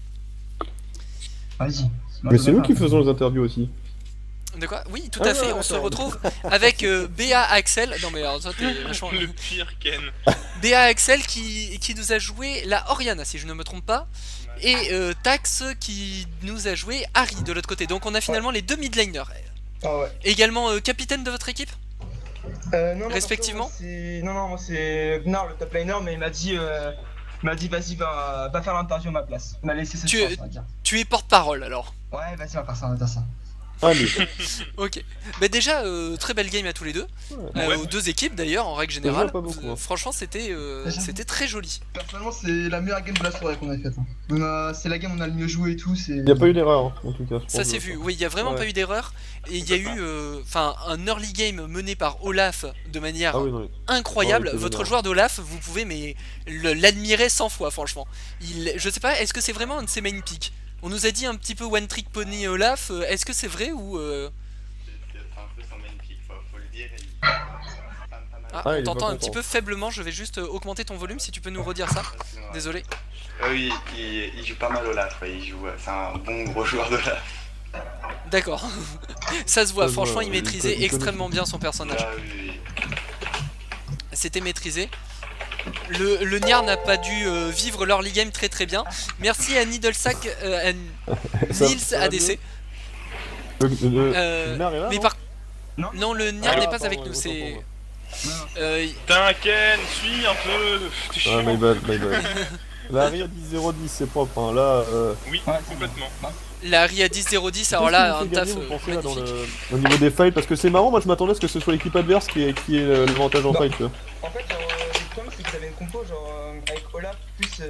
Vas-y. Mais c'est nous qui faisons les interviews aussi. De quoi? Oui, tout Ah à fait. ouais, On se d'accord. retrouve avec Béa Axel. Non mais alors toi t'es vachement. Le pire Ken. Béa Axel qui nous a joué la Oriana si je ne me trompe pas. Et Tax qui nous a joué Harry de l'autre côté. Donc on a finalement les deux mid laners. Ah ouais. Également capitaine de votre équipe? Non, Respectivement perso, moi, c'est Gnar le top laner, mais il m'a dit vas-y va faire l'interview à ma place. Il m'a laissé cette Tu- chance, on va dire. Tu es porte-parole alors. Ouais, vas-y, on va faire ça. Allez. Ok. Bah déjà, très belle game à tous les deux. Ouais. Aux deux équipes d'ailleurs, en règle joue générale. pas beaucoup, hein. Franchement, c'était très joli. Personnellement, c'est la meilleure game de la soirée qu'on a faite. C'est la game où on a le mieux joué et tout. Il n'y a pas eu d'erreur, hein, en tout cas. Ça s'est vu. Oui, il y a vraiment Ouais. pas eu d'erreur. Et il y a eu un early game mené par Olaf de manière Ah oui, non. incroyable. Ah oui, c'est Votre génial. joueur d'Olaf, vous pouvez l'admirer 100 fois, franchement. Je sais pas, est-ce que c'est vraiment un de ses main picks? On nous a dit un petit peu one trick pony Olaf. Est-ce que c'est vrai ou C'est un peu son main pick, faut le dire. Ah, Ah, on il est t'entend pas un petit content. peu faiblement. Je vais juste augmenter ton volume si tu peux nous redire ça. Désolé. Oui, il joue pas mal Olaf, ouais, c'est un bon gros joueur d'Olaf. D'accord. Ça se voit. Ça se Franchement, voit, il il maîtrisait connaît extrêmement tout. bien son personnage. Ah oui, C'était maîtrisé. Le Niar n'a pas dû vivre l'early game très très bien. Merci à Needlesack, à Ça- Nils ça va ADC. Gnar est là, Mais non par Non. non, le Niar Ah, n'est pas pardon, avec nous. autant C'est pour moi. Putain Ken, suis un peu. T'es Ah, chiant. my bad, my bad. La Ria 10-0-10, c'est propre, hein. Là, Oui, Ouais, complètement. la Ria 10-0-10. Alors là, un taf vous pensez, là, magnifique. au niveau des fights, parce que c'est marrant, moi je m'attendais à ce que ce soit l'équipe adverse qui ait l'avantage en Non. fight, tu vois. En fait, le problème, c'est qu'ils avaient une compo avec Olaf plus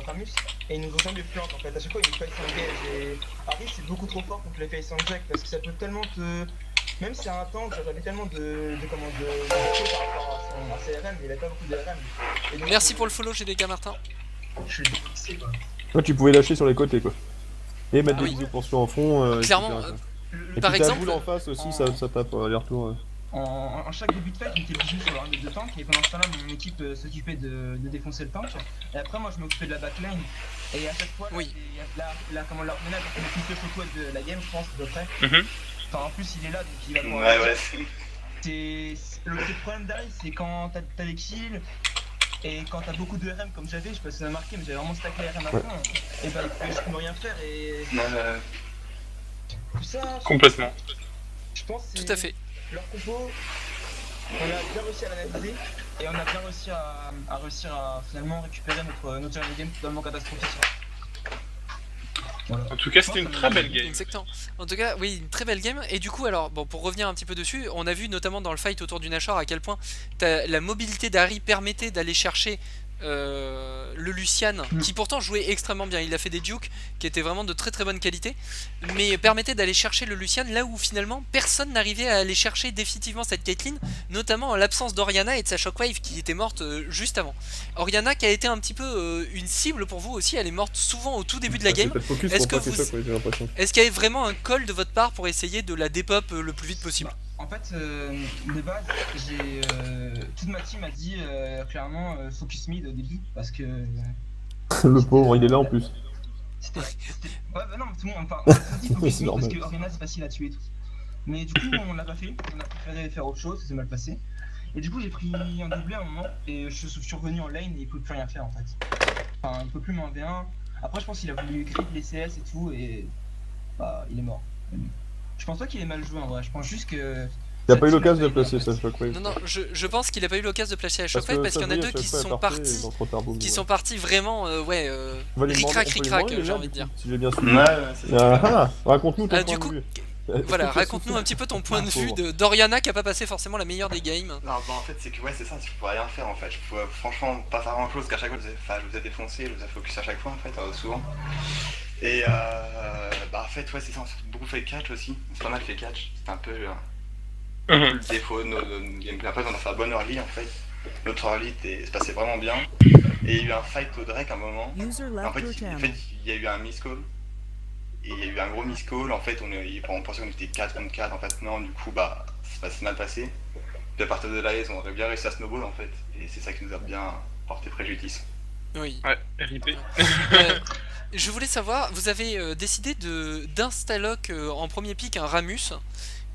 Ramus, et ils nous ont jamais planté en fait. À chaque fois, ils nous face engage. Et Harry, c'est beaucoup trop fort contre les face engage parce que ça peut tellement te. Même si c'est un tank, j'avais tellement de par rapport à ses RM, mais il a pas beaucoup de RM. Et donc, Merci pour le follow, GDK Martin. Je suis dévissé quoi. Toi, tu pouvais lâcher sur les côtés, quoi. Et mettre Ah des oui. exécutions en fond. Clairement, etc., quoi. Et par puis ta exemple, boule en face aussi, ça tape aller-retour. En chaque début de fight, j'étais obligé sur un des deux tanks, et pendant ce temps-là, mon équipe s'occupait de défoncer le tank. Et après, moi, je m'occupais de la backline. Et à chaque fois, Oui. comment l'Armena, c'est le plus shockwave de la game, je pense, à peu près. Mhm. Enfin, en plus, il est là, donc il va pouvoir. ouais. Le problème d'Harry, c'est quand t'as des kills. Et quand t'as beaucoup de RM comme j'avais, je sais pas si ça m'a marqué, mais j'avais vraiment stacké les RM à fond. Et bah, je peux rien faire. Et tout ça, Complètement. je pense que c'est tout à fait. leur compo. On a bien réussi à l'analyser et on a bien réussi à finalement récupérer notre early game totalement catastrophique. Voilà. En tout cas, c'était une très belle game. Exactement. En tout cas, oui, une très belle game. Et du coup, alors, bon, pour revenir un petit peu dessus, on a vu notamment dans le fight autour du Nashor à quel point la mobilité d'Harry permettait d'aller chercher le Lucian, qui pourtant jouait extrêmement bien. Il a fait des dukes qui étaient vraiment de très très bonne qualité, mais permettait d'aller chercher le Lucian là où finalement personne n'arrivait à aller chercher définitivement cette Caitlyn, notamment en l'absence d'Oriana et de sa Shockwave qui était morte juste avant. Oriana qui a été un petit peu une cible pour vous aussi, elle est morte souvent au tout début de la game. Est-ce que vous- j'ai l'impression. Est-ce qu'il y avait vraiment un call de votre part pour essayer de la dépop le plus vite possible? En fait, de base, toute ma team a dit clairement focus mid au début parce que. Le pauvre, il est là en plus. Ouais, bah non, mais tout le monde. Enfin, on a dit Oui, focus c'est mid parce normal. que Oriana c'est facile à tuer et tout. Mais du coup, on l'a pas fait, on a préféré faire autre chose, ça s'est mal passé. Et du coup, j'ai pris un doublé à un moment et je suis revenu en lane et il peut plus rien faire en fait. Enfin, il peut plus m'en 1v1. Après, je pense qu'il a voulu grid les CS et tout et. Bah, il est mort. Je pense pas qu'il ait mal joué en vrai, je pense juste que Il a pas eu l'occasion de placer sa shockwave. Non, non, je pense qu'il a pas eu l'occasion de placer la shockwave parce ça qu'il y en a se deux voyait, qui chaque sont fois, elle partait partis. dans trop tard, boum, Qui ouais. sont partis vraiment, On va lui demander- ric-rac, on peut lui ric-rac, demander, j'ai là, envie de du dire. coup, si j'ai bien suivi. Ouais, c'est ça. Ah, raconte-nous ton Du point coup, de vue. voilà, raconte-nous un petit peu ton point de vue de d'Oriana qui a pas passé forcément la meilleure des games. Non, bah en fait, c'est que ouais, c'est ça, je pouvais rien faire en fait. Je pouvais franchement pas faire grand chose, qu'à chaque fois, je vous ai défoncé, je vous ai focus à chaque fois en fait, souvent. Et bah en fait, ouais, c'est ça, on s'est beaucoup fait catch aussi. On s'est pas mal fait catch. C'était un peu le défaut de notre gameplay. Après, on a fait la bonne early en fait. Notre early se passait vraiment bien. Et il y a eu un fight au Drake à un moment. En fait, il y a eu un miscall. Et il y a eu un gros miscall, en fait, on pensait qu'on était 4 contre 4, en fait, non, du coup, bah, ça s'est mal passé. Puis à partir de là, on aurait bien réussi à snowball, en fait, et c'est ça qui nous a bien porté préjudice. Oui. Ouais, RIP. Je voulais savoir, vous avez décidé d'installoc en premier pick un Ramus,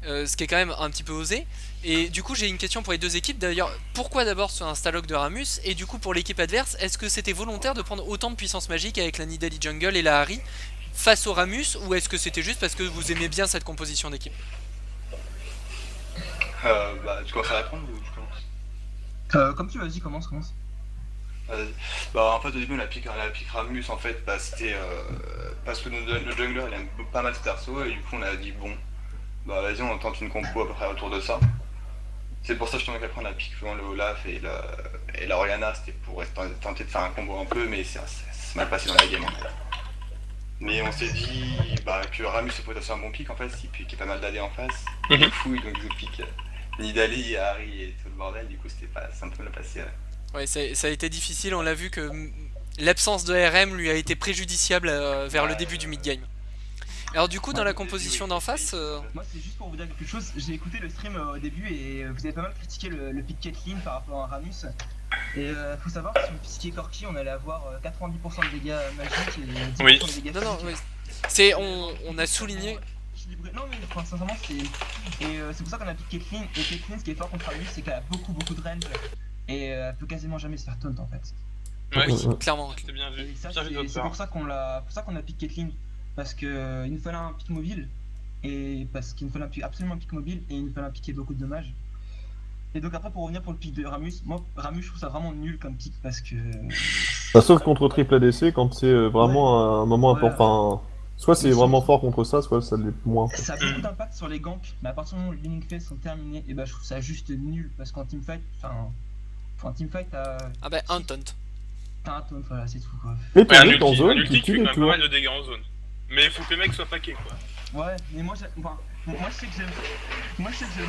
ce qui est quand même un petit peu osé. Et du coup, j'ai une question pour les deux équipes. D'ailleurs, pourquoi d'abord ce installoc de Ramus? Et du coup, pour l'équipe adverse, est-ce que c'était volontaire de prendre autant de puissance magique avec la Nidalee Jungle et la Ahri face au Ramus, ou est-ce que c'était juste parce que vous aimez bien cette composition d'équipe? Bah, tu commences à répondre ou je commence? Comme tu veux, vas-y, commence. Bah, en fait, au début, la pique Ramus, en fait, bah, c'était parce que le jungler, il aime pas mal ce perso, et du coup, on a dit, bon, bah, vas-y, on tente une compo à peu près autour de ça. C'est pour ça que je tombais qu'à prendre la pique, le Olaf et la Oriana, c'était pour tenter de faire un combo un peu, mais c'est mal passé dans la game, en fait. Mais on s'est dit bah, que Ramus c'est peut-être un bon pick en fait, il pique pas mal d'AD en face. Du coup, donc il pique Nidalee, Ahri et tout le bordel, du coup c'est un peu mal passé. Ouais, ça a été difficile, on l'a vu que l'absence de RM lui a été préjudiciable vers le début du mid-game. Alors du coup, dans la composition d'en face... Moi, c'est juste pour vous dire quelque chose. J'ai écouté le stream au début et vous avez pas mal critiqué le pick Caitlyn par rapport à Ramus. Et faut savoir que si vous piquez Corki, on allait avoir 90% de dégâts magiques et 10% Oui. de dégâts Non, physiques. c'est on a souligné... Non mais enfin, sincèrement c'est pour ça qu'on a piqué Caitlyn. Et Caitlyn, ce qui est fort contre Ramus, c'est qu'elle a beaucoup de range. Et elle peut quasiment jamais se faire taunt en fait. Ouais, Oui, clairement. c'est bien vu. Et ça, Bien vu de votre c'est part. pour ça qu'on a piqué Caitlyn. Parce qu'il nous fallait un pick mobile. Et parce qu'il nous fallait absolument un pick mobile. Et il nous fallait un piquer beaucoup de dommages. Et donc après pour revenir pour le pick de Ramus, moi Ramus je trouve ça vraiment nul comme pick parce que... Bah, sauf contre triple ADC quand c'est vraiment un moment Voilà. important. Enfin, soit c'est Mais vraiment si- fort contre ça, soit ça l'est moins. Ça a beaucoup d'impact sur les ganks, mais à partir du moment où les healing phases sont terminées, et bah je trouve ça juste nul parce qu'en teamfight, t'as Ah bah, un taunt. un taunt, voilà, c'est tout quoi. Et Ouais, t'as un vu en ulti zone qui qui tue fait les quand même pas tours. mal de dégâts en zone. Mais il faut que le mec soit paquet quoi. Ouais, mais moi je sais que j'aime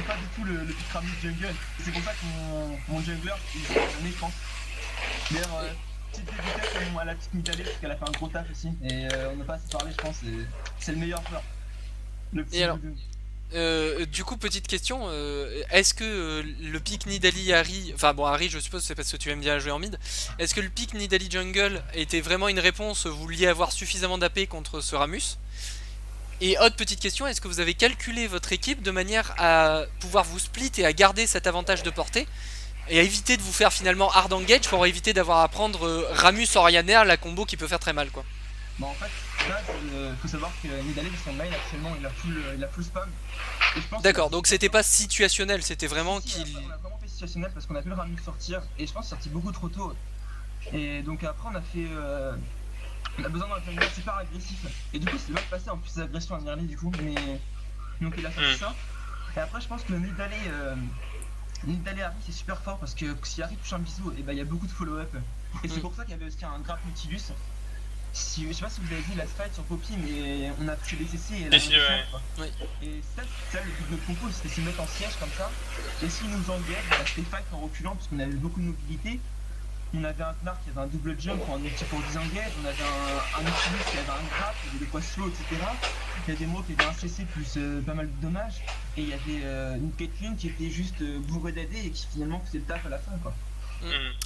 pas du tout le pick Ramus jungle. C'est pour ça que mon jungler, il s'est donné, je pense. D'ailleurs, petite dédicace à la petite Nidalee parce qu'elle a fait un gros taf aussi. Et on n'a pas assez parlé, je pense. Et c'est le meilleur joueur. Le petit Et alors Doudou. du coup, petite question, est-ce que le pick Nidalee Ahri, enfin bon Ahri je suppose c'est parce que tu aimes bien jouer en mid, est-ce que le pick Nidalee Jungle était vraiment une réponse, vous vouliez avoir suffisamment d'AP contre ce Ramus? Et autre petite question, est-ce que vous avez calculé votre équipe de manière à pouvoir vous split et à garder cet avantage de portée et à éviter de vous faire finalement hard engage pour éviter d'avoir à prendre Ramus Oriana, la combo qui peut faire très mal quoi? Bah en fait, là, faut savoir que Nidalee, son main actuellement, il a full spam. Et je pense D'accord, que- donc c'était pas situationnel, c'était vraiment Si, qu'il... on a vraiment fait situationnel parce qu'on a vu le Ramus sortir et je pense qu'il est sorti beaucoup trop tôt. Et donc après on a fait... on a besoin d'un jungler super agressif. Et du coup c'est mal passé en plus des agressions en early du coup. Mais... Donc il a fait ça. Et après je pense que Nidalee Ahri c'est super fort parce que si Ahri touche un bisou, et bah il y a beaucoup de follow-up. Et c'est pour ça qu'il y avait aussi un graph Nautilus. Je sais pas si vous avez vu la fight sur Poppy, mais on a fait les CC et la Si, ouais. Oui. Et ça, le but de notre compo, c'était de se mettre en siège comme ça. Et s'ils nous engagent, bah, c'était fight en reculant parce qu'on avait beaucoup de mobilité. On avait un Knark qui avait un double jump pour un ulti pour disengage, on avait un Nautilus qui avait un grab, il y avait des poids slow, etc. Il y a des mots qui avaient un CC plus pas mal de dommages. Et il y avait une Caitlyn qui était juste bourrée d'AD et qui finalement faisait le taf à la fin quoi.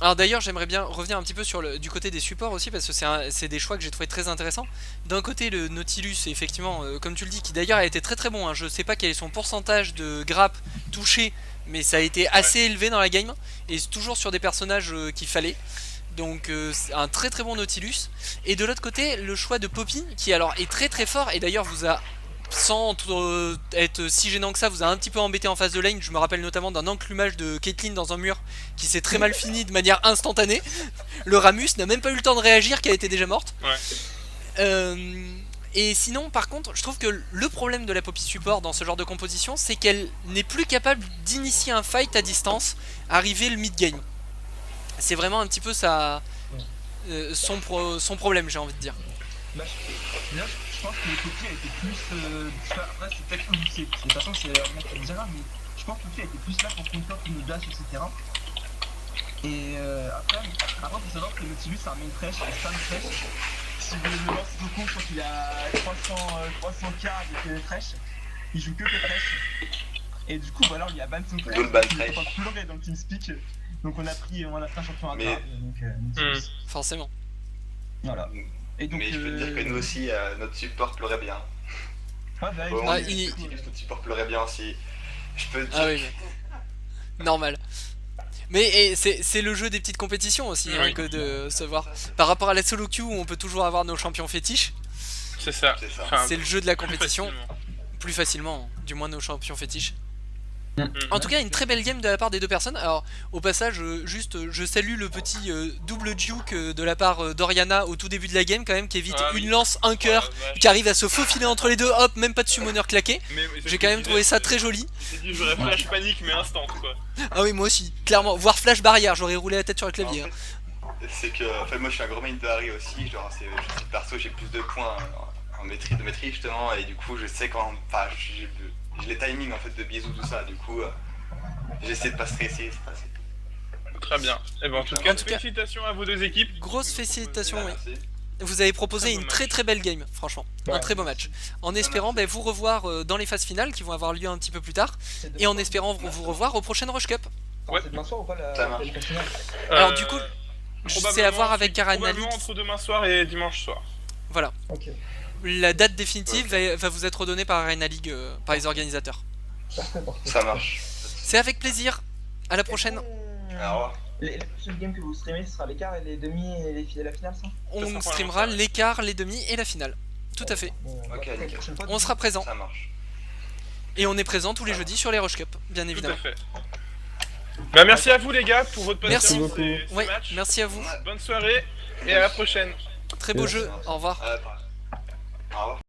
Alors d'ailleurs j'aimerais bien revenir un petit peu sur du côté des supports aussi parce que c'est des choix que j'ai trouvé très intéressants. D'un côté le Nautilus effectivement comme tu le dis qui d'ailleurs a été très très bon, hein. Je sais pas quel est son pourcentage de grappe touché mais ça a été assez élevé dans la game et toujours sur des personnages qu'il fallait. Donc c'est un très très bon Nautilus. Et de l'autre côté le choix de Poppy qui alors est très très fort et d'ailleurs vous a sans être si gênant que ça, vous a un petit peu embêté en phase de lane. Je me rappelle notamment d'un enclumage de Caitlyn dans un mur qui s'est très mal fini de manière instantanée. Le Ramus n'a même pas eu le temps de réagir, qu'elle était déjà morte. Et sinon, par contre, je trouve que le problème de la Poppy Support dans ce genre de composition, c'est qu'elle n'est plus capable d'initier un fight à distance, arriver le mid-game. C'est vraiment un petit peu son problème, j'ai envie de dire. Bah, je pense que Poppy a été plus. Après, c'est peut-être de toute façon, c'est l'argument qui me dira, mais je pense que Poppy a été plus là pour counter que Nuda sur ces terrains. Et après, faut savoir que Nautilus a un main fresh, un stun fresh. Si vous le lancez beaucoup, je crois qu'il a 300k avec les fresh. Il joue que les fresh. Et du coup, voilà, il y a ban son fresh. Don't ban Il est fresh. en train de pleurer dans le TeamSpeak. Donc on a pris un champion à Mais- grave. Donc, Forcément. voilà. Et donc, Mais je peux te dire que nous aussi, notre support pleurait bien. Ouais, bah, Bon, Ah, notre support pleurait bien aussi. Je peux te dire. Ah oui, normal. Mais c'est le jeu des petites compétitions aussi, hein, Oui. que de se voir. Par rapport à la solo queue où on peut toujours avoir nos champions fétiches, C'est ça. C'est ça. Enfin, c'est le jeu de la plus compétition facilement. plus facilement, du moins nos champions fétiches. Mhm. En tout cas, une très belle game de la part des deux personnes. Alors, au passage, je salue le petit double juke de la part d'Oriana au tout début de la game, quand même, qui évite Ah oui. une lance, un cœur, Oh la vache. qui arrive à se faufiler entre les deux, hop, même pas de summoner claqué. Mais J'ai quand même trouvé ça très joli. J'ai dit, j'aurais flash panique, mais instant quoi. Ah oui, moi aussi, clairement. Voire flash barrière, j'aurais roulé la tête sur le clavier. En hein. fait, c'est que en fait, moi je suis un gros main de Harry aussi, genre je sais perso j'ai plus de points en maîtrise de maîtrise justement et du coup je sais quand enfin j'ai les timings en fait de bisous tout ça du coup j'essaie de pas stresser, c'est passé. Très bien. Et ben en tout cas, En tout cas, félicitations à vos deux équipes. Grosse félicitations, oui. Merci. Vous avez proposé Très beau une match. très très belle game, franchement. Un Ouais. très beau match. En espérant vous revoir dans les phases finales qui vont avoir lieu un petit peu plus tard. c'est Et en demain- espérant vous revoir aux prochaines Rush Cup. Ouais. C'est demain soir ou pas la Ça marche. qualification finale Alors, du coup, c'est probablement à voir avec Probablement Karanalix. entre demain soir et dimanche soir. Voilà. Ok. La date définitive va vous être donnée par Arena League, par les organisateurs. Parfait, parfait. Ça marche. C'est avec plaisir. À la prochaine. Au revoir. Les prochaines games que vous streamez, ce sera les quarts et les demi et la finale, ça On sera pour streamera l'avant-finale. l'écart, les demi et la finale. Tout à fait. Bon, bah, Ok, la nickel. prochaine fois, On sera présent. Ça marche. Et on est présent tous les jeudis sur les Rush Cup, bien Tout à évidemment. fait. Bah merci à vous les gars pour votre Merci. patience et ce Ouais, match. merci à vous. Bonne soirée et à la prochaine. Très beau Merci. jeu. Au revoir. Au revoir.